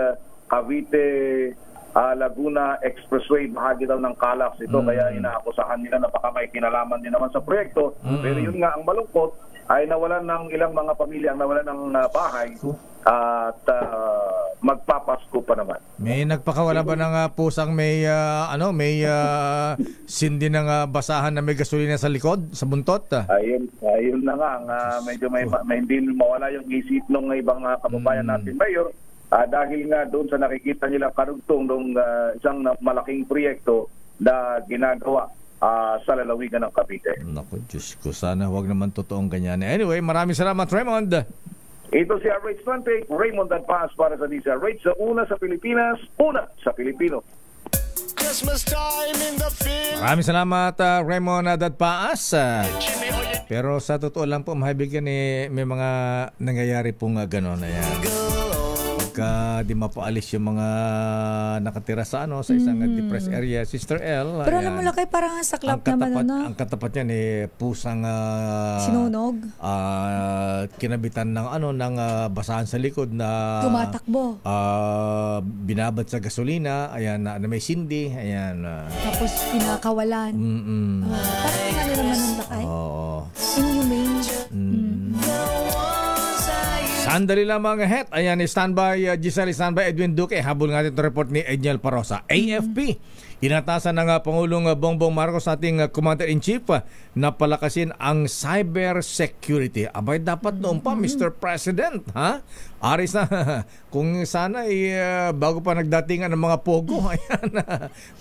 Cavite Laguna Expressway, bahagi daw ng Calax ito. Kaya inaakusahan nila na baka may kinalaman din naman sa proyekto. Pero yun nga ang malungkot ay nawalan ng ilang mga pamilya, nawalan ng bahay at magpapasko pa naman. May nagpakawala ba ng pusang may sindi ng basahan na may gasolina sa likod, sa buntot? Ayun na nga, medyo may hindi mawala yung isip ng ibang kababayan natin, Mayor. Dahil nga doon sa nakikita nila karugtong ng isang malaking proyekto na ginagawa sa lalawigan ng Cavite. Naku, Diyos ko, sana huwag naman totoong ganyan. Anyway, maraming salamat, Raymond. Ito si RH Svante, Raymond Adpas para sa DZRH, sa una sa Pilipinas, una sa Pilipino. Maraming salamat, Raymond Adpas. Pero sa totoo lang po, mahibigyan may mga nangyayari pong gano'n. Ayan. Di mapaalis yung mga nakatira sa sa isang depressed area, Sister L. Pero alam mo, Lakay, parang saklap naman Ang katapat niyan pusang sinunog. Kinabitan ng ng basahan sa likod na tumatakbo. Binabad sa gasolina, ayan na may sindi, ayan. Tapos pinakawalan. Parang naman ng Lakay. Inhumane. Sandali lamang het. Ayan, standby Giselle, standby Edwin Duque. Habol nga ito report ni Edniel Parosa. AFP, inatasan ng Pangulong Bongbong Marcos, ating Commander-in-Chief, na palakasin ang cyber security. Abay, dapat noon pa, Mr. President, ha? Aris na, kung sana bago pa nagdatingan ng mga pogo, ayan,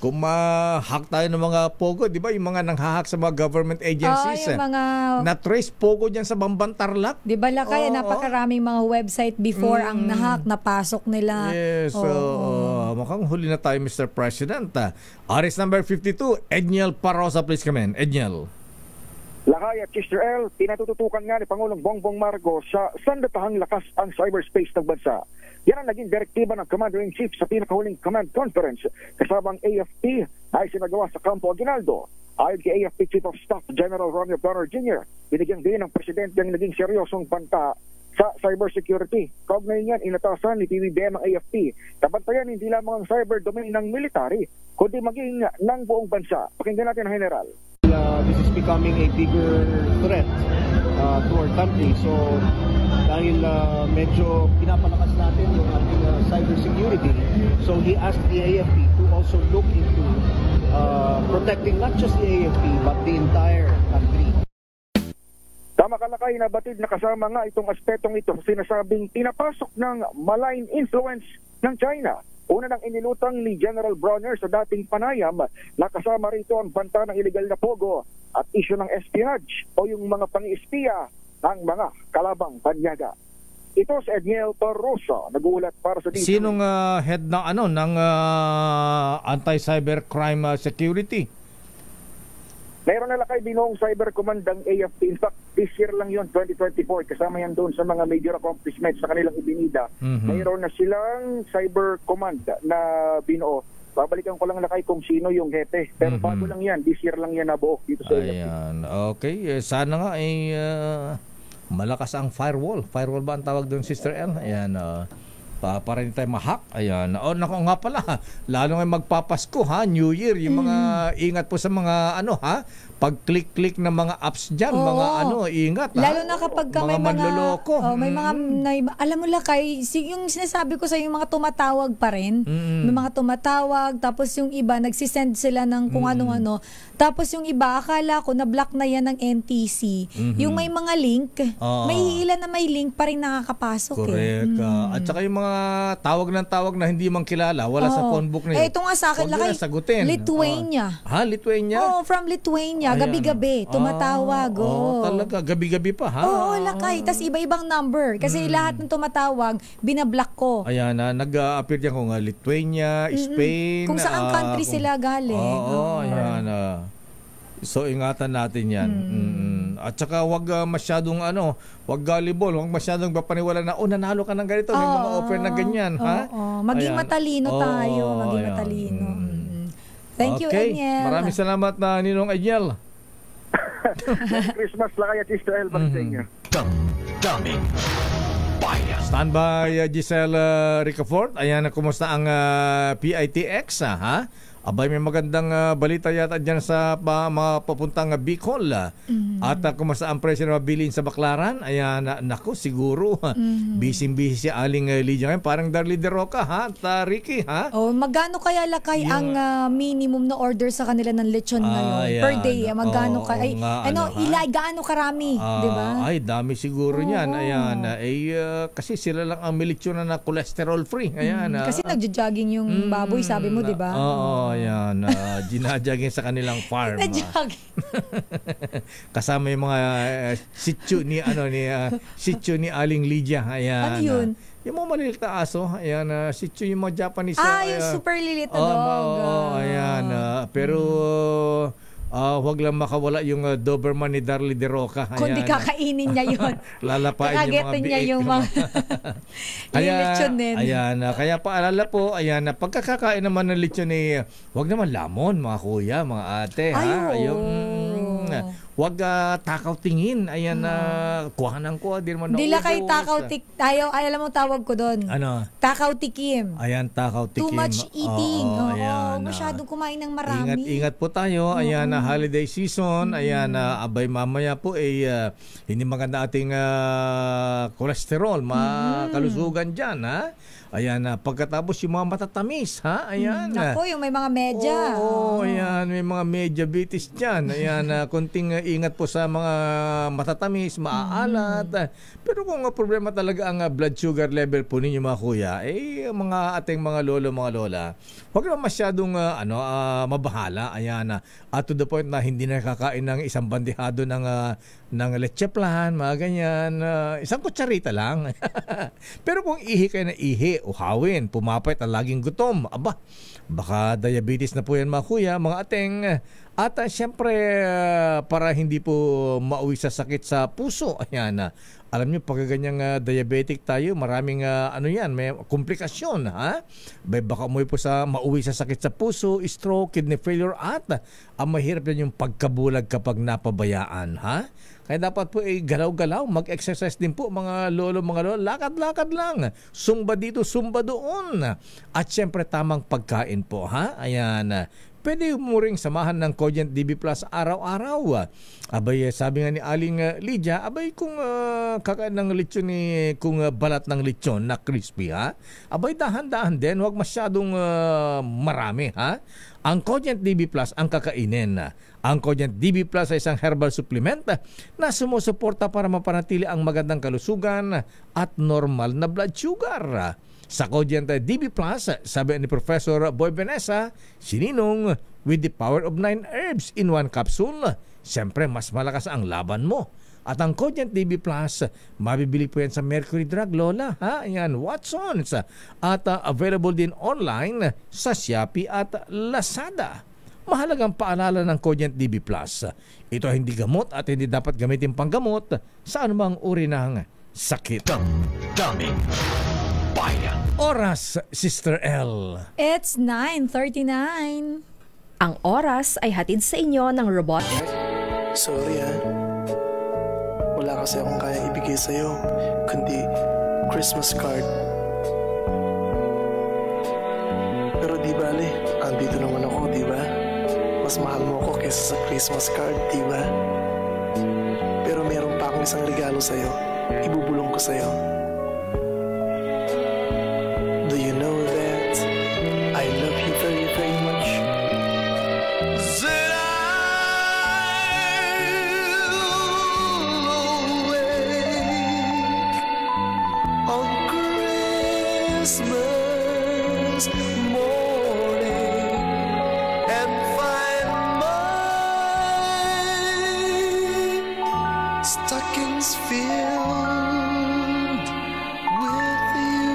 kung ma-hack tayo ng mga pogo, di ba, yung mga nanghahack sa mga government agencies, yung mga na-trace pogo dyan sa Bamban Tarlac. Di ba, Lakay, napakaraming mga website before ang nahack, napasok nila. Yes, mukhang huli na tayo, Mr. President. Aris number 52, Edniel Parosa, please come in. Edniel. Lakay at Sister L, pinatututukan nga ni Pangulong Bongbong Marcos sa sandatahang lakas ang cyberspace ng bansa. Yan ang naging direktiba ng Commander-in-Chief sa pinakahuling command conference kasabang AFP na isinagawa sa Campo Aguinaldo. Ayon kay AFP Chief of Staff General Romeo Bonner Jr., binigyan din ng Presidente ang naging seryosong banta sa cybersecurity. Kaugnay niyan, inatasan ni PBBM ang AFP na bantayan hindi lamang ang cyber domain ng military, kundi maging ng buong bansa. Pakinggan natin ang General. This is becoming a bigger threat to our country. So dahil medyo pinapalakas natin yung ating cybersecurity, so he asked the AFP to also look into protecting not just the AFP but the entire country. Tama ka, Lakay, na batid na kasama nga itong aspetong ito sa sinasabing pinapasok ng malign influence ng China. Una nang inilutang ni General Bronner sa dating panayam na kasama rito ang banta ng illegal na pogo at isyu ng espionage o yung mga pang-espiya ng mga kalabang banyaga. Ito si Edniel Parosa, nag-uulat para sa DZRH. Sinong head ng anti-cybercrime security? Mayroon na Lakay binoong cyber command ng AFP. In fact, this year lang yon, 2024. Kasama yan doon sa mga major accomplishments sa kanilang ibinida. Mayroon na silang cyber command na binoo. Babalikan ko lang Lakay kung sino yung hepe. Pero bago lang yan, this year lang yan nabuo dito sa AFP. Ayan, okay. Sana nga ay malakas ang firewall. Firewall ba ang tawag doon, Sister L? Ayan, para hindi tayo ma-hack. Ayan. Naku nga pala, lalo ngayon magpapasko, ha? New Year, yung mga ingat po sa mga pag-click-click ng mga apps dyan, mga ingat. Lalo na kapag may manloloko. May mga, alam mo Lakay, yung sinasabi ko sa yung mga tumatawag pa rin. May mga tumatawag, tapos yung iba, nagsisend sila ng kung ano-ano. Tapos yung iba, akala ko, na-block na yan ng NTC. Yung may mga link, may ilan na may link pa rin nakakapasok. Correct. At saka yung mga tawag na hindi man kilala, wala sa phone book na yun. Ito nga sa akin, Lakay, Lithuania. Lithuania? From Lithuania. Gabi-gabi, tumatawag. Talaga, gabi-gabi pa, ha? Oo, Lakay. Tapos iba-ibang number. Kasi lahat ng tumatawag, binablock ko. Ayan, nag-appear dyan kung Lithuania, Spain. Kung saan country sila galing. Ayan. So, ingatan natin yan. At saka, wag masyadong, wag gullible, wag masyadong papaniwala na, nanalo ka ng ganito, may mga offer na ganyan, ha? Maging matalino tayo. Maging matalino. Thank you, Eniel. Maraming salamat na Ninong Eniel. Christmas lang kaya Sister El para sa inyo. Damdamin Bayan. Standby Giselle Ricafort. Ayan, kumusta ang PITX, ha? Abay, may magandang balita yata dyan sa mga papuntang Bicol. At kumusta ang presyo ng mabilin sa Baclaran? Ayan, naku, siguro. Busy-busy si Aling Lydia ngayon. Parang Darly De Roca, ha? At Ricky, ha? Magkano kaya Lakay ang minimum na order sa kanila ng lechon ngayon? Per day, magkano kaya? Gaano karami, di ba? Ay, dami siguro niyan. Ayan, kasi sila lang ang may lechon na cholesterol free. Ayan. Kasi nagja-jogging yung baboy, sabi mo, di ba? Ayan, ginajagin sa kanilang farm. Kasama yung mga sityo ni Aling Lydia. Ayan. Ano yun? Yung mga maliliit na aso. Ayan, sityo yung mga Japanese. Yung super lilit na dog. Ayan. Pero huwag lang makawala yung Doberman ni Darly De Roca. Kundi kakainin niya yun. Lalapain yung mga biik. Yung mga lechon din. Ayan, kaya paalala po, ayan, pagkakakain naman ng lechon huwag naman lamon, mga kuya, mga ate. Huwag takaw tingin. Ayan, kuhanan ko. Di lang kayo takaw tik. Alam mo tawag ko doon. Ano? Takaw tikim. Ayan, takaw tikim. Too much eating. Ayan, masyadong kumain ng marami. Ingat po tayo. Ayan, holiday season. Ayan, abay mamaya po hindi maganda ating cholesterol, makalusugan dyan, ha? Ayan, pagkatapos yung mga matatamis, ha? Ayan. Ako, yung may mga medya. Ayan, may mga medyabitis dyan. Ayan, konting ingat po sa mga matatamis, maaalat. Pero kung problema talaga ang blood sugar level po ninyo, mga kuya, mga ating mga lolo, mga lola, huwag naman masyadong mabahala. Ayan, to the point na hindi nakakain ng isang bandihado ng leche plan, mga ganyan. Isang kutsarita lang. Pero kung ihi kayo na ihi, uhawin, pumapait at laging gutom, baka diabetes na po yan, mga kuya, mga ating. At syempre, para hindi po mauwi sa sakit sa puso, ayan, alam niyo, pag ganyang diabetic tayo, maraming may komplikasyon, ha? Baka mauwi sa sakit sa puso, stroke, kidney failure, at ang mahirap yan yung pagkabulag kapag napabayaan, ha? Kaya dapat po galaw-galaw, mag-exercise din po mga lolo, mga lola, lakad-lakad lang, sumba dito, sumba doon. At syempre tamang pagkain po, ha? Ayan, pwede mo ring samahan ng Cogent DB Plus araw-araw. Abay, sabi nga ni Aling Lydia, kung kakain ng lechon kung balat ng lechon na crispy, ha? Abay, dahan-dahan din, huwag masyadong marami, ha? Ang Cogent DB Plus ang kakainin. Ang Cogent DB Plus ay isang herbal supplement na sumusuporta para mapanatili ang magandang kalusugan at normal na blood sugar. Sa Cogent DB Plus, sabi ni Professor Boy Benessa, sininong with the power of 9 herbs in one capsule. Siyempre, mas malakas ang laban mo. At ang Cogent DB Plus, mabibili po yan sa Mercury Drug, Lola. Ayan, Watsons. At available din online sa Shopee at Lazada. Mahalagang paalala ng Cogent DB Plus. Ito ay hindi gamot at hindi dapat gamitin panggamot sa anumang uri ng sakit. Damdamin Bayan. Oras, Sister L. It's 9:39. Ang oras ay hatid sa inyo ng robot. Sorry wala kasi akong kaya ibigay sa'yo, kundi Christmas card. Pero di bale, andito naman ako, di ba? mas mahal mo ko kaysa sa Christmas card, di ba? Pero meron pa akong isang regalo sa'yo. Ibubulong ko sa'yo. Do you know that I love you very, very much? That I'll awake on Christmas morning and find my stockings filled with you.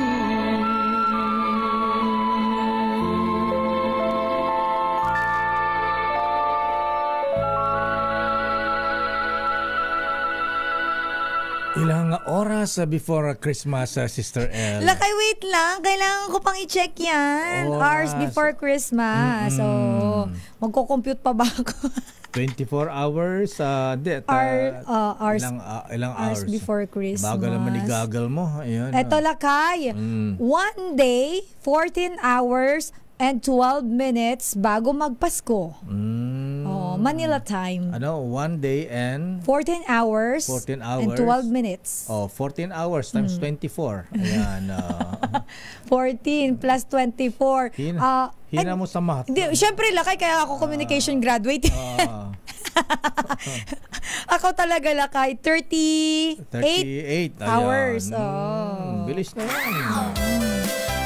Ilang oras before Christmas, Sister El? Lakay, wait lang. Kailangan ko pang i-check yan. Hours before Christmas. So, magko-compute pa ba ako? 24 hours? Hours. Ilang hours before Christmas. Bago naman igagal mo. Ayan. Eto, Lakay. 1 day, 14 hours, and 12 minutes bago magpasko. Manila time. 1 day and 14 hours, 14 hours and 12 minutes. 14 hours times 24. Ayan. 14 plus 24. Hina mo sa math. Siyempre, Lakay, kaya ako communication graduate. Ako talaga, Lakay, 38 hours. Bilis na yan.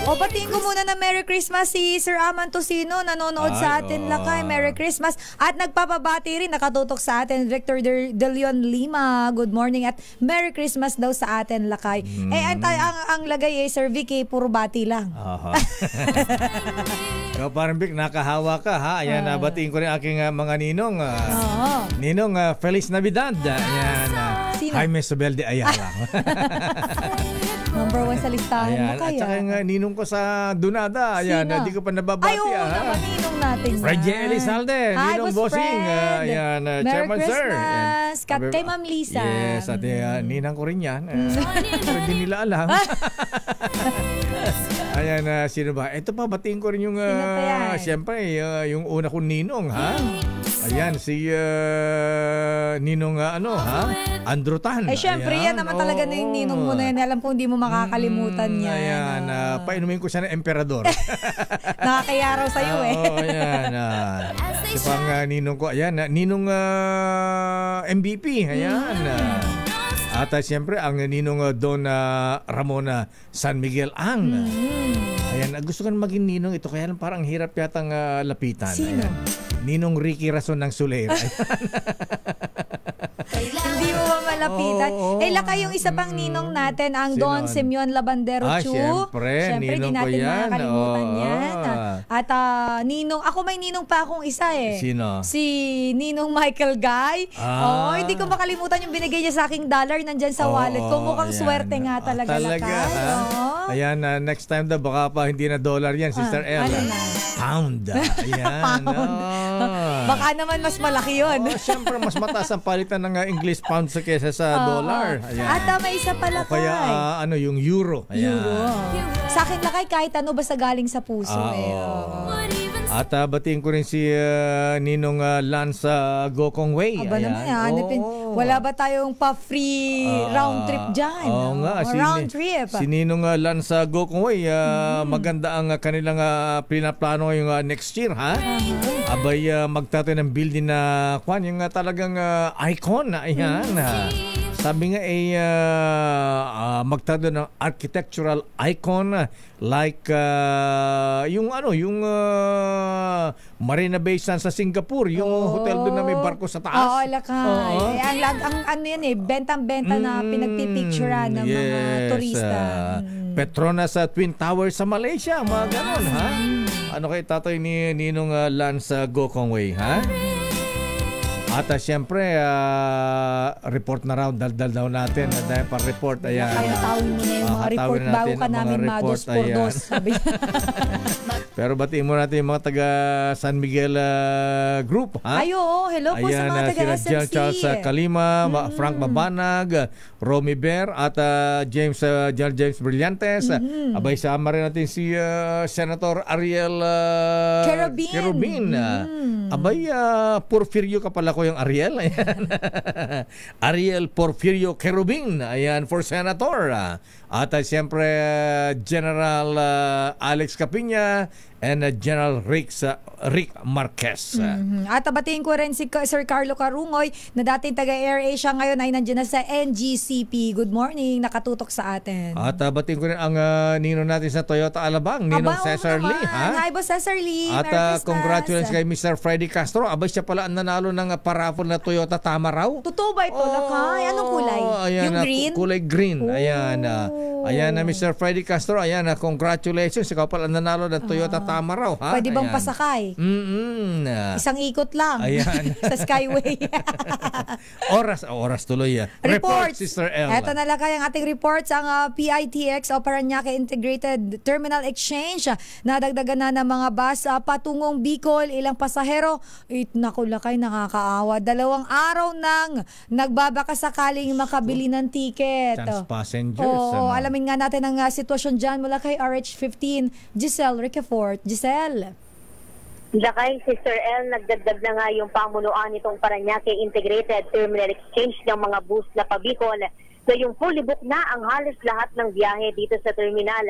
Batiin ko muna na Merry Christmas si Sir Aman Tosino, nanonood sa atin, Lakay. Merry Christmas. At nagpapabati rin, nakatutok sa atin, Victor De Leon Lima. Good morning at Merry Christmas daw sa atin, Lakay. Ang lagay Sir Vicky, puro bati lang. So, parang Vic, nakahawa ka, ha? Ayan, batiin ko rin aking mga ninong. Ninong, Feliz Navidad. Ayan, Jaime Sobel de Ayala. Number 1 sa listahan mo kaya. At saka yung ninong ko sa Dunada. Ayan, hindi ko pa nababati. Ay, oo naman, ninong natin. Fred J. Elizalde, ninong bossing. Ayan, Chairman Sir. Merry Christmas. Kat kay Ma'am Lisa. Yes, at ninang ko rin yan. Pero hindi nila alam. Ayan, sino ba? Ito pa, batiin ko rin yung, siyempre, yung una kong ninong, ha? Ayan, si ninong, Andrew Tan. Siyempre, yan naman talaga na yung ninong mo na yan. Alam ko, hindi mo makakalimutan yan. Ayan, painumin ko siya ng emperador. Nakakaya raw sa'yo ayan. Ito pang ninong ko. Ayan, ninong MVP. Ayan. At siyempre, ang ninong Don Ramona San Miguel Ang. Ayan, gusto ko na maging ninong ito. Kaya parang hirap yatang lapitan. Sino? Ayan. Ninong Ricky Rason ng Soler. Hindi mo ba malapitan? Lakay yung isa pang ninong natin, ang Don Simeon Labandero Chu. Siyempre, ninong ko yan. Nakakalimutan yan. At ninong, ako may ninong pa akong isa Sino? Si Ninong Michael Guy. Hindi ko makalimutan yung binigay niya sa aking dollar nandyan sa wallet ko. Mukhang swerte nga talaga. Ayan, next time daw, baka pa hindi na dollar yan, Sister El. Pound. Ayan. Baka naman mas malaki yun. Siyempre, mas mataas ang palitan ng English pound kesa sa dollar. Ayan. At may isa pala kaya yung euro. Ayan. Sa akin, Lakay, kahit ano basta galing sa puso. At batiin ko rin si Ninong Lance Gokong Wei. Aba naman, wala ba tayong pa-free round trip dyan? Oo nga. Round trip. Si Ninong Lance Gokong Wei, maganda ang kanilang pinaplano yung next year, ha? Abay, magtatayo ng building na yung talagang icon na ayan. Sabi nga magtatayo ng architectural icon like yung Marina Bay Sands sa Singapore, yung hotel doon na may barko sa taas. Oo, Lakay. Ang ano yan bentang-benta na pinagpipicturean ng mga turista. Petronas sa Twin Towers sa Malaysia, mga ganon, ha? Ano kayo tatoy ni Ninong Lance Gokong Wei, ha? At siyempre, report na raw, daldal daw natin. Dahil pa report, ayan. Kaya tawin mo na yung mga report bago ka namin mados por dos. Sabi Pero batiin mo natin yung mga taga San Miguel group, ha? Ayo, hello po sa mga taga SMC. Sila Charles Kalima, Frank Mabanag, Romy Bear, at James Brillantes. Abay, sama rin natin si Senator Ariel Kerubin. Abay, Porfirio ka pala ko yung Ariel. Ayan. Ariel Porfirio Kerubin. Ayan, for Senator. At siyempre, General Alex Capiña and General Rick Marquez. At batiin ko rin si Sir Carlo Carungoy na dating taga-AirAsia ngayon ay nandiyan na sa NGCP. Good morning, nakatutok sa atin. At batiin ko rin ang nino natin sa Toyota Alabang, Ninong Cesar Lee. Hi, Boss Cesar Lee. At congratulations kay Mr. Freddy Castro. Abay, siya pala ang nanalo ng paraffle na Toyota Tamaraw. Totoo ba ito, Lakay? Anong kulay? Ayan, yung green? Kulay green. Ayan. Ayan na Mr. Freddy Castro. Ayan, congratulations. Ikaw pala ang nanalo ng Toyota Tamaraw. Ha? Pwede bang pasakay? Isang ikot lang. Ayan. Sa Skyway. oras tuloy. Report, Sister L. Eto na lang ang ating reports. Ang PITX o Parañaque Integrated Terminal Exchange. Nadagdagan na ng mga bus patungong Bicol. Ilang pasahero. Naku, Lakay, nakakaawa. 2 araw nang nagbabaka sakaling makabili ng ticket. Chance passengers. Alamin nga natin ang sitwasyon dyan mula kay RH15, Giselle Ricafort. Giselle. Lakay, Sister L, nagdagdag na nga yung pamunuan nitong Parañaque Integrated Terminal Exchange ng mga bus na pabikol na yung fully book na ang halos lahat ng biyahe dito sa terminal.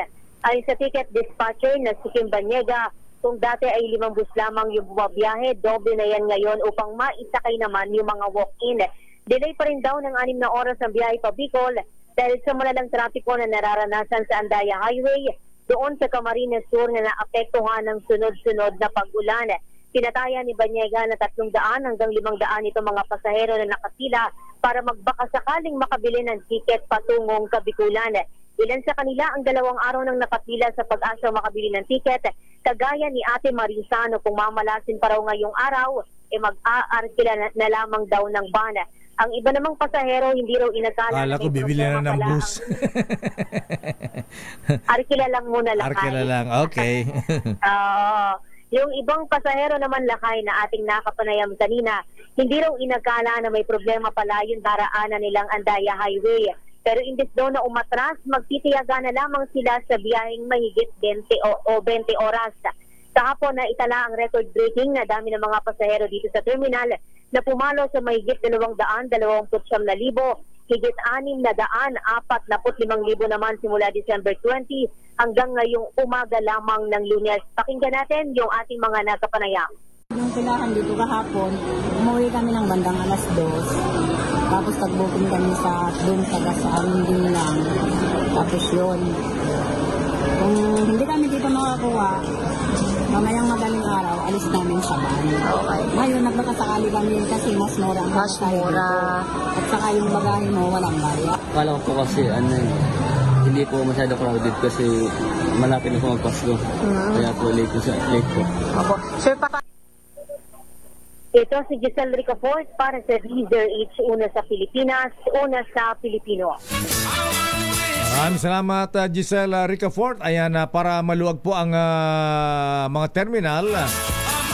Ayon sa ticket dispatcher na si Kim Banyega, kung dati ay 5 bus lamang yung bumabiyahe, doble na yan ngayon upang maisakay naman yung mga walk-in. Delay pa rin daw ng 6 na oras ang biyahe pabikol dahil sa malalang trapiko na nararanasan sa Andaya Highway doon sa Camarines Sur na naapektuhan ng sunod-sunod na pag-ulan. Pinataya ni Banyega na 300 hanggang 500 itong mga pasahero na nakapila para magbaka sakaling makabili ng tiket patungong Kabikulan. Ilan sa kanila ang 2 araw nang nakapila sa pag-asa makabili ng tiket, kagaya ni Ate Marisano kung mamalasin pa raw ngayong araw, mag-aarkila na lamang daw ng van. Ang iba namang pasahero hindi raw inakala. Kala ko bibili na ng bus. Arkila lang muna, Lakay. Arkila lang, okay. Yung ibang pasahero naman, Lakay, na ating nakapanayam kanina, hindi raw inakala na may problema pala yung daraanan nilang Andaya Highway. Pero imbes daw na umatras, magtitiyaga na lamang sila sa biyaheng mahigit 20 oras. Kahapon na itala ang record-breaking na dami ng mga pasahero dito sa terminal na pumalo sa mahigit 229,000, higit 645,000 naman simula December 20 hanggang ngayong umaga lamang ng Lunes. Pakinggan natin yung ating mga nakapanayam. Yung pilahan dito kahapon, umuwi kami ng bandang 2:00. Tapos tagbukin kami sa doon sa amin din lang. Tapos yun. Kung hindi kami dito makakuha, mamayang madaling araw, alis namin sa van. Okay. Ngayon, nagmakasakali kami kasi mas mura ang mura. At saka yung bagahe mo, walang baya. Kala ko po kasi, hindi po masyado crowded kasi malapit na po magpasko. Kaya po late po. Opo. Sir, ito si Giselle Ricafort para sa Reader H. Una sa Pilipinas, una sa Pilipino. Maraming salamat, Giselle Ricafort. Ayan, para maluwag po ang mga terminal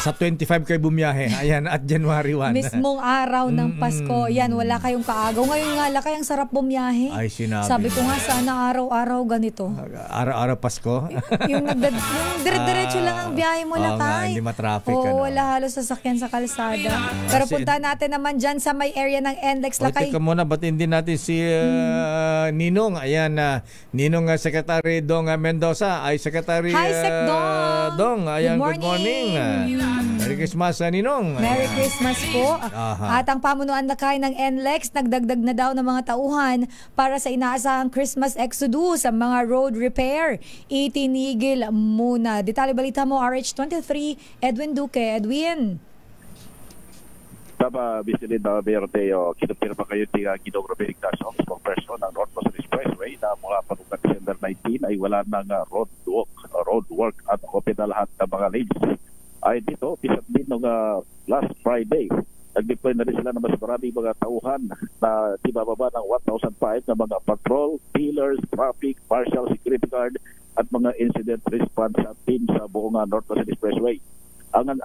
sa 25 kayo bumiyahe. Ayan, at January 1. Mismong araw ng Pasko. Yan, wala kayong kaagaw. Ngayon nga, Lakay, ang sarap bumiyahe. Ay, sinabi. Sabi ko nga, sana araw-araw ganito. Araw-araw Pasko? yung dire-diretso lang ang biyahe mo, Lakay. Hindi matraffic. Wala halos sasakyan sa kalsada. Pero punta natin naman dyan sa may area ng NLEX, Lakay. Teka muna, batiin din natin si Ninong. Ayan, Ninong Secretary Dong Mendoza. Ay, Secretary Hi, Sec Dong. Ayan, good morning. Merry Christmas, Ninong. Merry Christmas po. At ang pamunuan na kain ng NLEX, nagdagdag na daw ng mga tauhan para sa inaasahang Christmas exodus sa mga road repair. Itinigil muna. Detalye balita mo, RH23, Edwin Duque. Edwin. Tama, Vicinita Berteo, kinupirma kayo ni Ginong Romeric Dasong, spokesperson ng North Luzon Expressway na mula pa noong December 19 ay wala nang road work at open na lahat ng mga lanes. Ay dito, pisat din nung last Friday, nag-deploy na rin sila ng mas maraming mga tauhan na di bababa ng 1,005 na mga patrol, pillars, traffic, partial security guard at mga incident response team sa buong North Luzon Expressway. Ang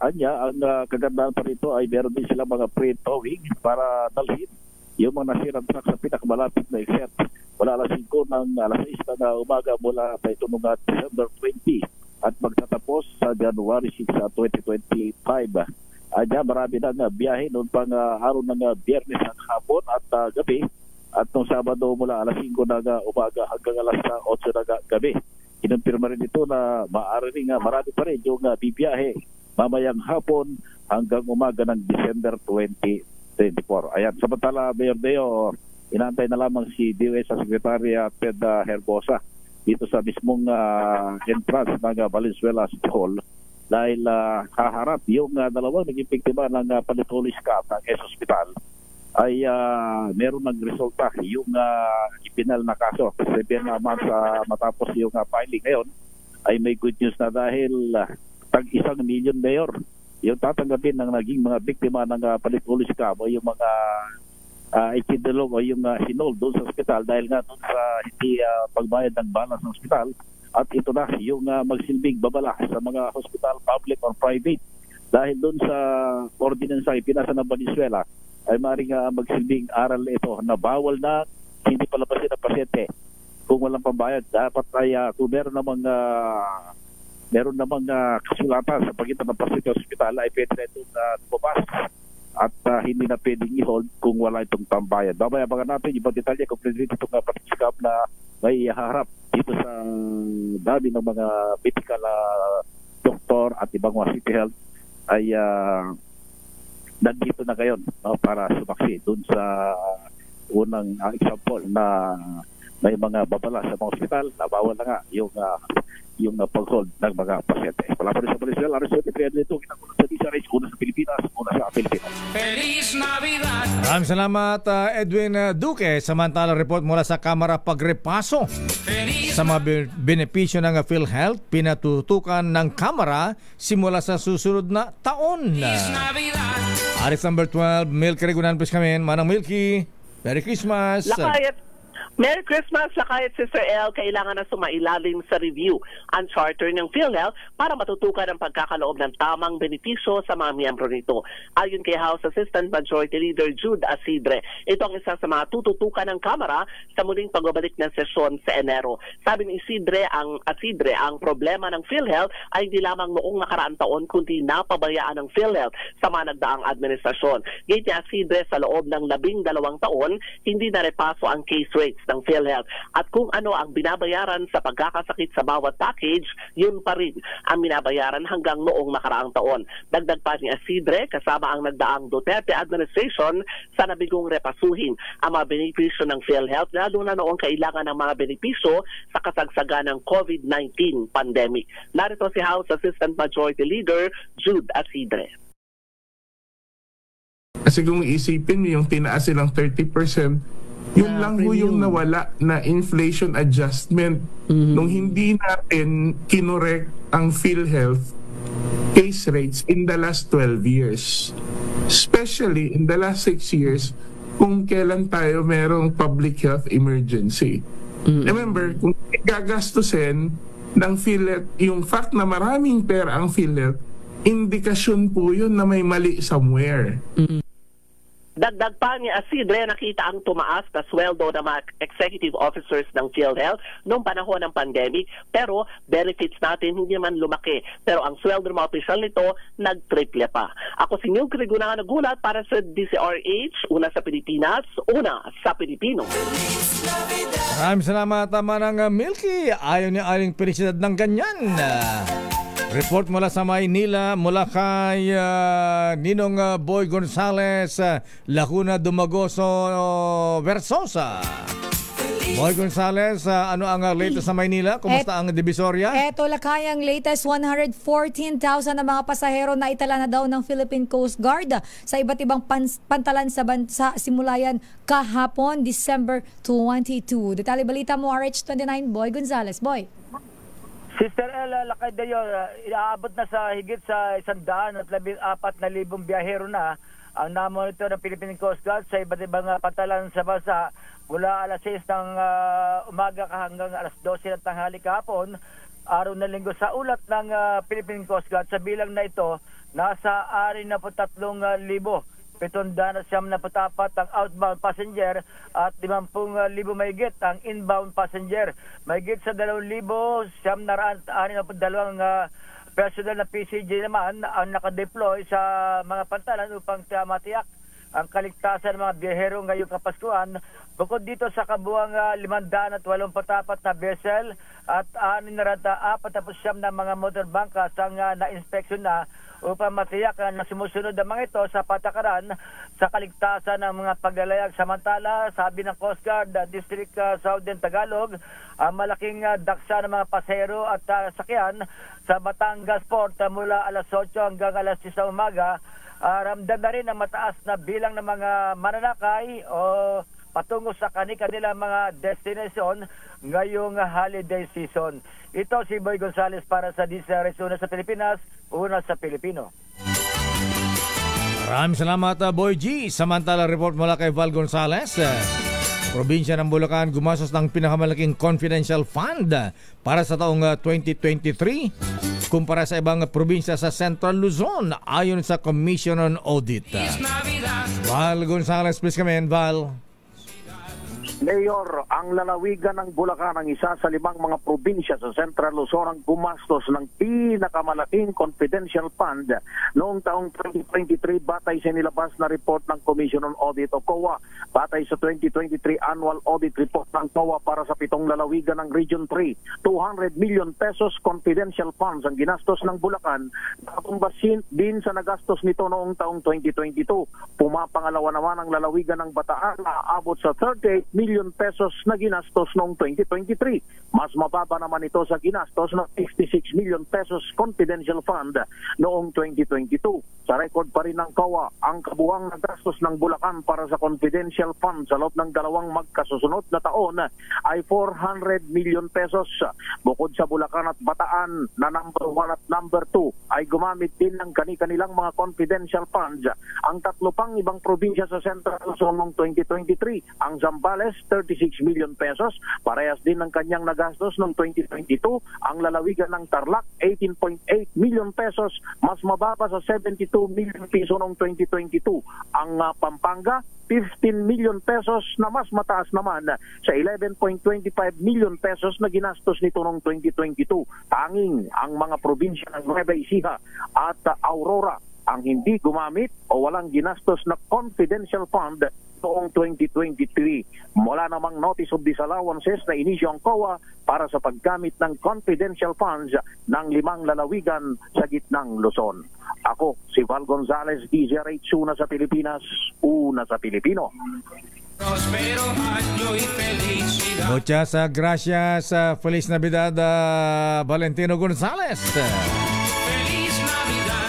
kagandahan pa rito ay meron din sila mga pre-towing para dalhin yung mga nasirang truck sa pinakamalapit na exit. Wala alas 5 ng alas 6 na umaga mula pa ito noong December 20 at magtatapos sa January 6, 2025. Marami ng biyahe noon pang araw ng Biyernes ng hapon at gabi at noong Sabado mula alas 5 ng umaga hanggang alas 8 ng gabi. Kinumpirma rin ito na maaari rin marami pa rin yung bibiyahe mamayang hapon hanggang umaga ng December 2024. Ayan, samantala Mayor Deo, inaantay na lamang si DOH sa Secretary Ted Herbosa dito sa mismong entrance ng Valenzuela City Hall dahil haharap yung dalawang naging biktima ng palituloy scam ng S Hospital ay meron ng resulta yung ipinal na kaso. 7 months matapos yung filing ngayon ay may good news na dahil tag 1 million Mayor yung tatanggapin ng naging mga biktima ng palituloy scam o yung mga ikidulong o yung sinol doon sa ospital dahil nga doon sa hindi pagbayad ng balas ng ospital. At ito na yung magsilbing babala sa mga hospital, public or private. Dahil doon sa ordinance ay pinasa ng Valenzuela ay maaaring magsilbing aral ito na bawal na hindi palabasin ang pasyente kung walang pambayad. Dapat ay kung meron namang kasulatan sa pagitan ng pasyente sa ospital ay pwede na itong lumabas at hindi na pwedeng i-hold kung wala itong pambayad. Babaya-bagan natin yung detalye kung pwede itong patiskap na may haharap dito sa dami ng mga medical doktor at ibang mga city health ay nandito na ngayon para sumaksi dun sa unang example na may mga babala sa mga ospital na bawal na nga yung pag-hold ng mga pasyente. Wala pa rin sa Valenzuela, Arizona, ito kinakulat sa DCRH, una sa Pilipinas, una sa Pilipinas. Feliz Navidad! Maraming salamat Edwin Duque. Samantala report mula sa Kamara Pagrepaso sa mga benepisyo ng PhilHealth pinatutukan ng Kamara simula sa susunod na taon. Aris number 12, Milky Regunan kami. Manang Milky, Merry Christmas! Merry Christmas! Lakayat Sister L, kailangan na sumailalim sa review ang charter ng PhilHealth para matutukan ang pagkakaloob ng tamang benepisyo sa mga miyembro nito. Ayon kay House Assistant Majority Leader Jude Asidre, ito ang isa sa mga tututukan ng Kamara sa muling pagbabalik ng sesyon sa Enero. Sabi ni Asidre, ang problema ng PhilHealth ay hindi lamang noong nakaraang taon kundi napabayaan ng PhilHealth sa mga nagdaang administrasyon. Gate ni Asidre, sa loob ng 12 taon, hindi na repaso ang case rates ng PhilHealth at kung ano ang binabayaran sa pagkakasakit sa bawat package, yun pa rin ang binabayaran hanggang noong nakaraang taon. Dagdag pa ni Asidre, kasama ang nagdaang Duterte administration sa nabigong repasuhin ang mga benepisyo ng PhilHealth lalo na noong kailangan ng mga benepisyo sa kasagsagan ng COVID-19 pandemic. Narito si House Assistant Majority Leader Jude Asidre. Kasi kung isipin mo yung tinaas silang 30%, yun lang ho yung nawala na inflation adjustment. Nung hindi natin kinorek ang PhilHealth case rates in the last 12 years. Especially in the last 6 years kung kailan tayo merong public health emergency. Remember, kung gagastusin ng PhilHealth, yung fact na maraming pera ang PhilHealth, indikasyon po yun na may mali somewhere. Dagdag pa ni Asidre, nakita ang tumaas na sweldo ng mga executive officers ng PhilHealth noong panahon ng pandemic, pero benefits natin hindi man lumaki. Pero ang sweldo ng mga opisyal nito, nag-triple pa. Ako si Milky Regunan nagulat para sa DCRH, una sa Pilipinas, una sa Pilipino. Maraming salamat Manang Milky. Ayaw ni aling felicidad ng ganyan. Report mula sa Maynila, mula kay Ninong Boy Gonzales, Laguna Dumagoso, Versosa. Boy Gonzales, ano ang latest sa Maynila? Kumusta ang Divisoria? Eto, lakayang latest 114,000 na mga pasahero na itala na daw ng Philippine Coast Guard sa iba't ibang pantalan sa bansa simula yan kahapon, December 22. Detalye balita mo, RH29, Boy Gonzales. Boy. Sister El, lakay dayo, iaabot na sa higit sa 104,000 biyahero na ang namonitor ng Philippine Coast Guard sa iba't ibang pantalan sa bansa mula alas 6 ng umaga hanggang alas 12 ng tanghali kahapon, araw na linggo. Sa ulat ng Philippine Coast Guard, sa bilang na ito, nasa 63,774 ang outbound passenger at 50,000 mahigit ang inbound passenger. Mahigit sa 2,762 personal na PCG naman ang nakadeploy sa mga pantalan upang matiyak ang kaligtasan ng mga biyahero ngayong Kapaskuhan. Bukod dito sa kabuang 584 na vessel at 649 na mga motor bunkers ang na-inspeksyon na upang matiyak na sumusunod ang mga ito sa patakaran sa kaligtasan ng mga paglalayag. Samantala, sabi ng Coast Guard District Southern Tagalog, ang malaking daksa ng mga pasahero at sakyan sa Batangas Port mula alas 8 hanggang alas 10 ng umaga, ramdam na rin ang mataas na bilang ng mga mananakay o patungo sa kanilang mga destination ngayong holiday season. Ito si Boy Gonzales para sa DZRH, una sa Pilipinas, una sa Pilipino. Maraming salamat, Boy G. Samantala, report mula kay Val Gonzales. Probinsya ng Bulacan gumastos ng pinakamalaking confidential fund para sa taong 2023 kumpara sa ibang probinsya sa Central Luzon ayon sa Commission on Audit. Val Gonzales, please come in, Val. Mayor, ang lalawigan ng Bulacan ang isa sa 5 mga probinsya sa Central Luzon ang gumastos ng pinakamalaking confidential fund noong taong 2023 batay sa nilabas na report ng Commission on Audit o COA. Batay sa 2023 Annual Audit Report ng COA para sa 7 lalawigan ng Region 3, 200 million pesos confidential funds ang ginastos ng Bulacan, natumbasin din sa nagastos nito noong taong 2022. Pumapangalawa naman ang lalawigan ng Bataan na aabot sa 38 million pesos na ginastos noong 2023. Mas mababa naman ito sa ginastos ng 66 million pesos confidential fund noong 2022. Sa record pa rin ng COA, ang kabuang nagastos ng Bulacan para sa confidential fund sa loob ng 2 magkasusunod na taon ay 400 million pesos. Bukod sa Bulacan at Bataan na number 1 at number 2 ay gumamit din ng kanilang mga confidential funds ang 3 pang ibang probinsya sa Central Luzon noong 2023. Ang Zambales 36 million pesos, parehas din ng kanyang nagastos noong 2022. Ang lalawigan ng Tarlac 18.8 million pesos, mas mababa sa 72 million peso noong 2022. Ang Pampanga 15 million pesos na mas mataas naman sa 11.25 million pesos na ginastos nito noong 2022. Tanging ang mga probinsya ng Nueva Ecija at Aurora ang hindi gumamit o walang ginastos na confidential fund noong 2023. Wala namang notice of disallowances na inisyo ang COA para sa paggamit ng confidential funds ng 5 lalawigan sa gitnang Luzon. Ako, si Val Gonzales, DZRH, una sa Pilipinas, una sa Pilipino. Muchas gracias, Feliz Navidad, Valentino Gonzales.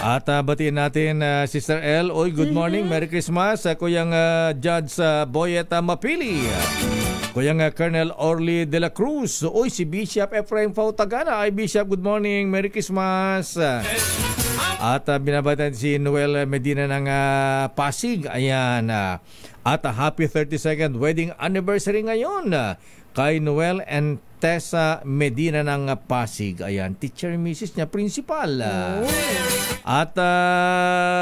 At batiin natin Sister L. Oy, good morning, Merry Christmas. Kuyang Judge Boyet Mapili. Kuyang Colonel Orly de la Cruz. Oy, si Bishop Ephraim Fautagana. Ay, Bishop, good morning, Merry Christmas. At binabatan si Noel Medina ng Pasig. Ayan. At happy 32nd wedding anniversary ngayon kay Noel and Tessa Medina ng Pasig. Ayan, teacher Mrs. niya, principal. At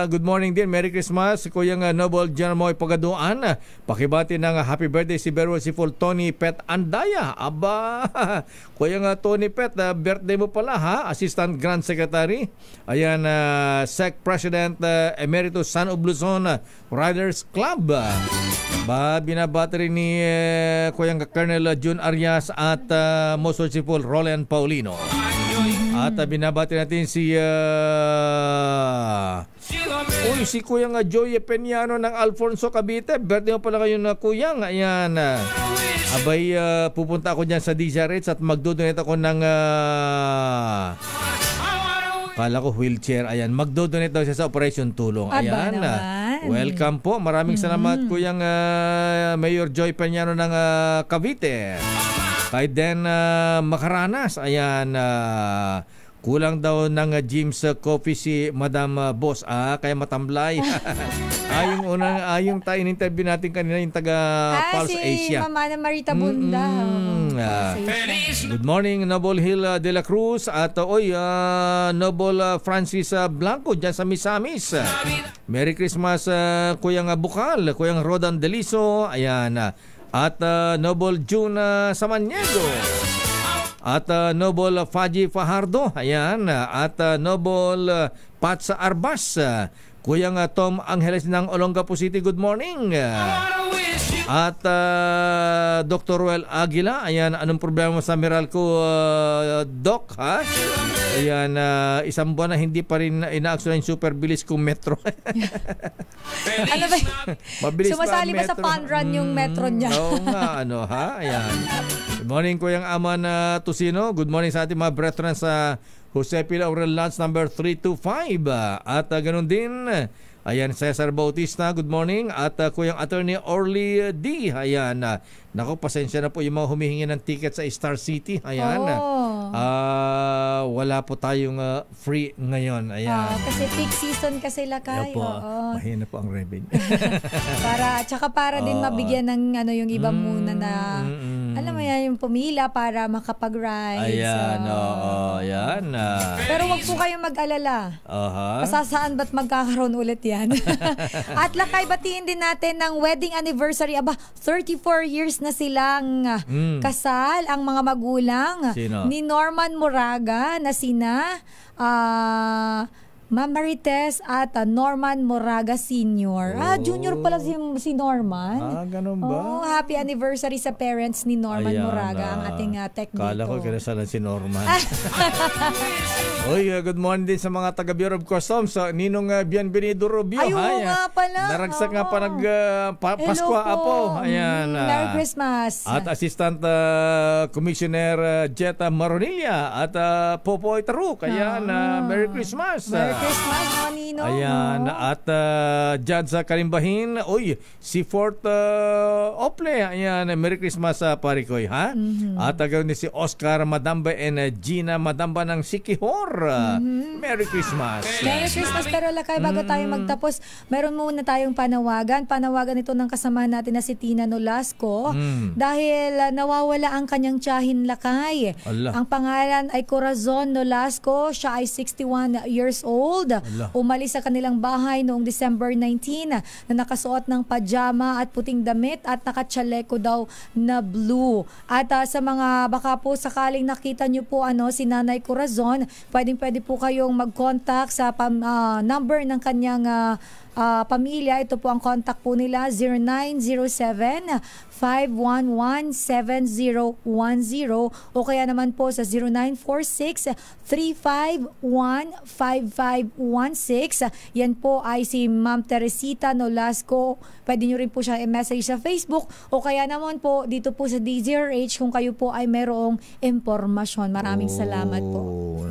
good morning din, Merry Christmas, Kuyang Noble Jermoy Pagaduan. Pakibati ng happy birthday si Berwell si Full Tony Pet Andaya. Aba, Kuyang Tony Pet, birthday mo pala ha, Assistant Grand Secretary. Ayan, SEC President Emeritus San of Luzon Riders Club. Binabati rin ni Kuyang Colonel June Arias at most worshipful Roland Paulino. At binabati natin si si Kuyang Joy Peñano ng Alfonso Cavite. Birthday mo pala kayo na Kuyang. Ayan. Abay, pupunta ako dyan sa DZRH at magdodonate ako ng kala ko wheelchair. Ayan, magdodonate daw siya sa Operation Tulong. Ayan. Welcome po. Maraming salamat Kuyang Mayor Joy Peñano ng Cavite. Kay Den Macaranas. Ayan. Kulang daw ng Jim's coffee si Madam Boss. Kaya matamlay. Yung tayo in-interview natin kanina, yung taga Pulse Asia. Si Mama na Marita Bunda. Good morning, Noble Hill de la Cruz. At Noble Francis Blanco dyan sa Misamis. Merry Christmas, Kuyang Bukal, Kuyang Rodan Deliso. Ayan. At Noble June Samaniego. At Noble Faji Fajardo, ayan. At Noble Pats Arbas, Kuyang Tom Angeles ng Olongapo City, good morning. At Dr. Ruel Aguila, ayan, anong problema sa Meralco, Doc, ha? Ayan, isang buwan na hindi pa rin ina-action yung super bilis kong metro. Ano ba? Mabilis sumasali ba sa fun run yung metro niya? Oo nga, ha? Ayan. Good morning, Kuyang Aman Tusino. Good morning sa ating mga brethren sa Jose Pila Aurel Lance number 325. At ganun din, ayan, Cesar Bautista, good morning. At Kuyang Attorney Orly D. Ayan, naku, pasensya na po yung mga humihingi ng ticket sa Star City. Ayan, wala po tayong free ngayon. Ayan. Kasi peak season kasi lakay. Mahina po ang revenue. para din mabigyan ng yung iba muna na alam mo yan, yung pumila para makapag-ride. Ayan, ayan. Pero wag po kayong mag-alala. Pasasaan ba't magkakaroon ulit yan? At lakay, batiin din natin ng wedding anniversary. 34 years na silang kasal, ang mga magulang. Sino? Ni Norman Moraga na sina Ma'am Marites at Norman Moraga Sr. Junior pala si Norman. Ganun ba? Happy anniversary sa parents ni Norman Moraga, ang ating technico. Kala ko kinasalan si Norman. Uy, good morning din sa mga taga Bureau of Customs. Ninong Bienvenido Rubio. Ay, nga pala. Naragsak nga pa Pasko Apo. Ayan. Merry Christmas. At Assistant Commissioner Jetta Maronilla at Popoy Taruk. Ayan, Merry Christmas. Christmas, mga Nino. Ayan. At dyan sa Kalimbahin, si Fort Ople. Ayan, Merry Christmas, Parikoy, ha? At ganoon din si Oscar Madamba and Gina Madamba ng Sikihor. Merry Christmas. Merry Christmas. Pero lakay, bago tayo magtapos, meron muna tayong panawagan. Panawagan ito ng kasamahan natin na si Tina Nolasco. Dahil nawawala ang kanyang tiyahin lakay. Ang pangalan ay Corazon Nolasco. Siya ay 61 years old. Umalis sa kanilang bahay noong December 19 na nakasuot ng pajama at puting damit at nakatsaleko daw na blue. At sa mga baka po sakaling nakita nyo po si Nanay Corazon, pwede po kayong mag-contact sa number ng kanyang pamilya. Ito po ang contact po nila, 0907-511-7010 o kaya naman po sa 0946-351-5516. Yan po ay si Ma'am Teresita Nolasco. Pwede nyo rin po siya i-message sa Facebook o kaya naman po dito po sa DZRH kung kayo po ay mayroong impormasyon. Maraming salamat po.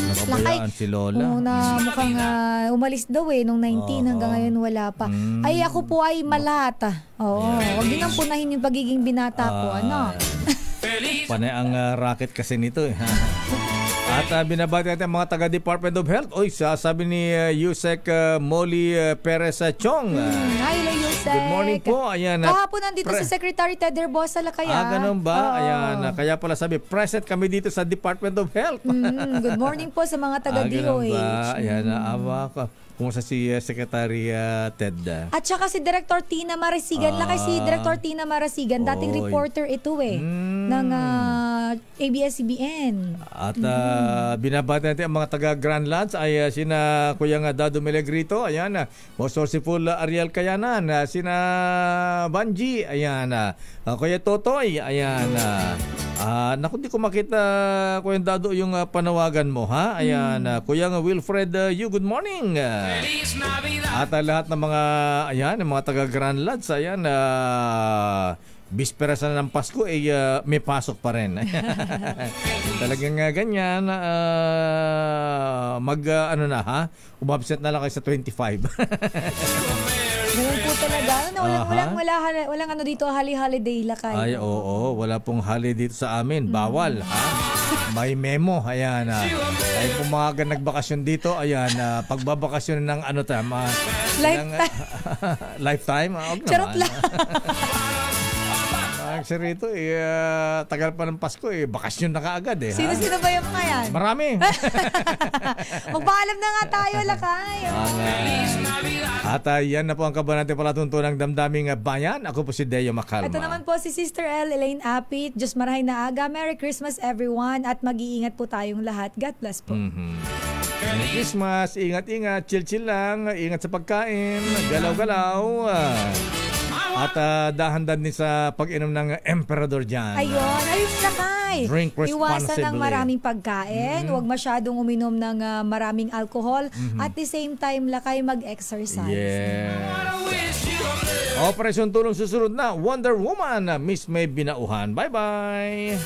Nakabayaan si Lola. Na mukhang umalis daw nung 19 hanggang ngayon wala pa. Ay ako po ay malata. Huwag din ang punahin yung pagiging binata ko. Panay ang racket kasi nito. At binabati natin ang mga taga-Department of Health. Sabi ni Yusek Molly Perez Chong. Hello, Yusek. Good morning po. Ayan. Kahapon nandito si Secretary Ted Herbosa Lakaya. Ganun ba? Ayan. Kaya pala sabi, present kami dito sa Department of Health. Good morning po sa mga taga-DOH. Ayan. Awa ko. Kumusta si Secretary Ted? At saka si Director Tina Marasigan. Lakay si Director Tina Marasigan. Dating reporter ito ng ABS-CBN. At binabati natin ang mga taga Grand Lands ay sina Kuyang Dado Melegrito. Ayan. Most Merciful Ariel Kayanan. Sina Banji. Ayan. Kuya Totoy. Ayan. Naku, di ko makita Kuyang Dado yung panawagan mo, ha? Ayan. Kuyang Wilfred good morning. At lahat ng mga mga taga Grand Lands, bispera na ng Pasko may pasok pa rin. Talagang ganyan, umabsent na lang kayo sa 25. Ganun po talaga. Walang dito holiday lakay. Ay, oo, wala pong holiday dito sa amin. Bawal, ha? May memo, ayan. Ay pumaga nagbakasyon dito, ayan. Pagbabakasyon ng ano tama? Lifetime? Charot lang. Actually ito, tagal pa ng Pasko, bakasyon na kaagad eh. Sino-sino ba yung mga yan? Marami. Magpaalam na nga tayo, Lakay. At yan na po ang kabanate palatuntunang damdaming bayan. Ako po si Deo Macalma. Ito naman po si Sister L. Elaine Apit. Diyos marahay na aga. Merry Christmas everyone. At mag-iingat po tayong lahat. God bless po. Merry Christmas. Ingat-ingat. Chill-chill lang. Ingat sa pagkain. Galaw-galaw. At dahan-dahan din sa pag-inom ng Emperador dyan. Ayun, Lakay. Drink responsibly. Iwasan ng maraming pagkain. Huwag masyadong uminom ng maraming alcohol. At the same time, Lakay, mag-exercise. Yes. Operasyon Tulong susunod na. Wonder Woman. Miss May Binauhan. Bye-bye.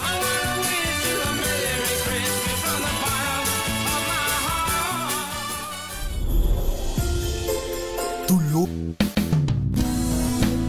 Tulog.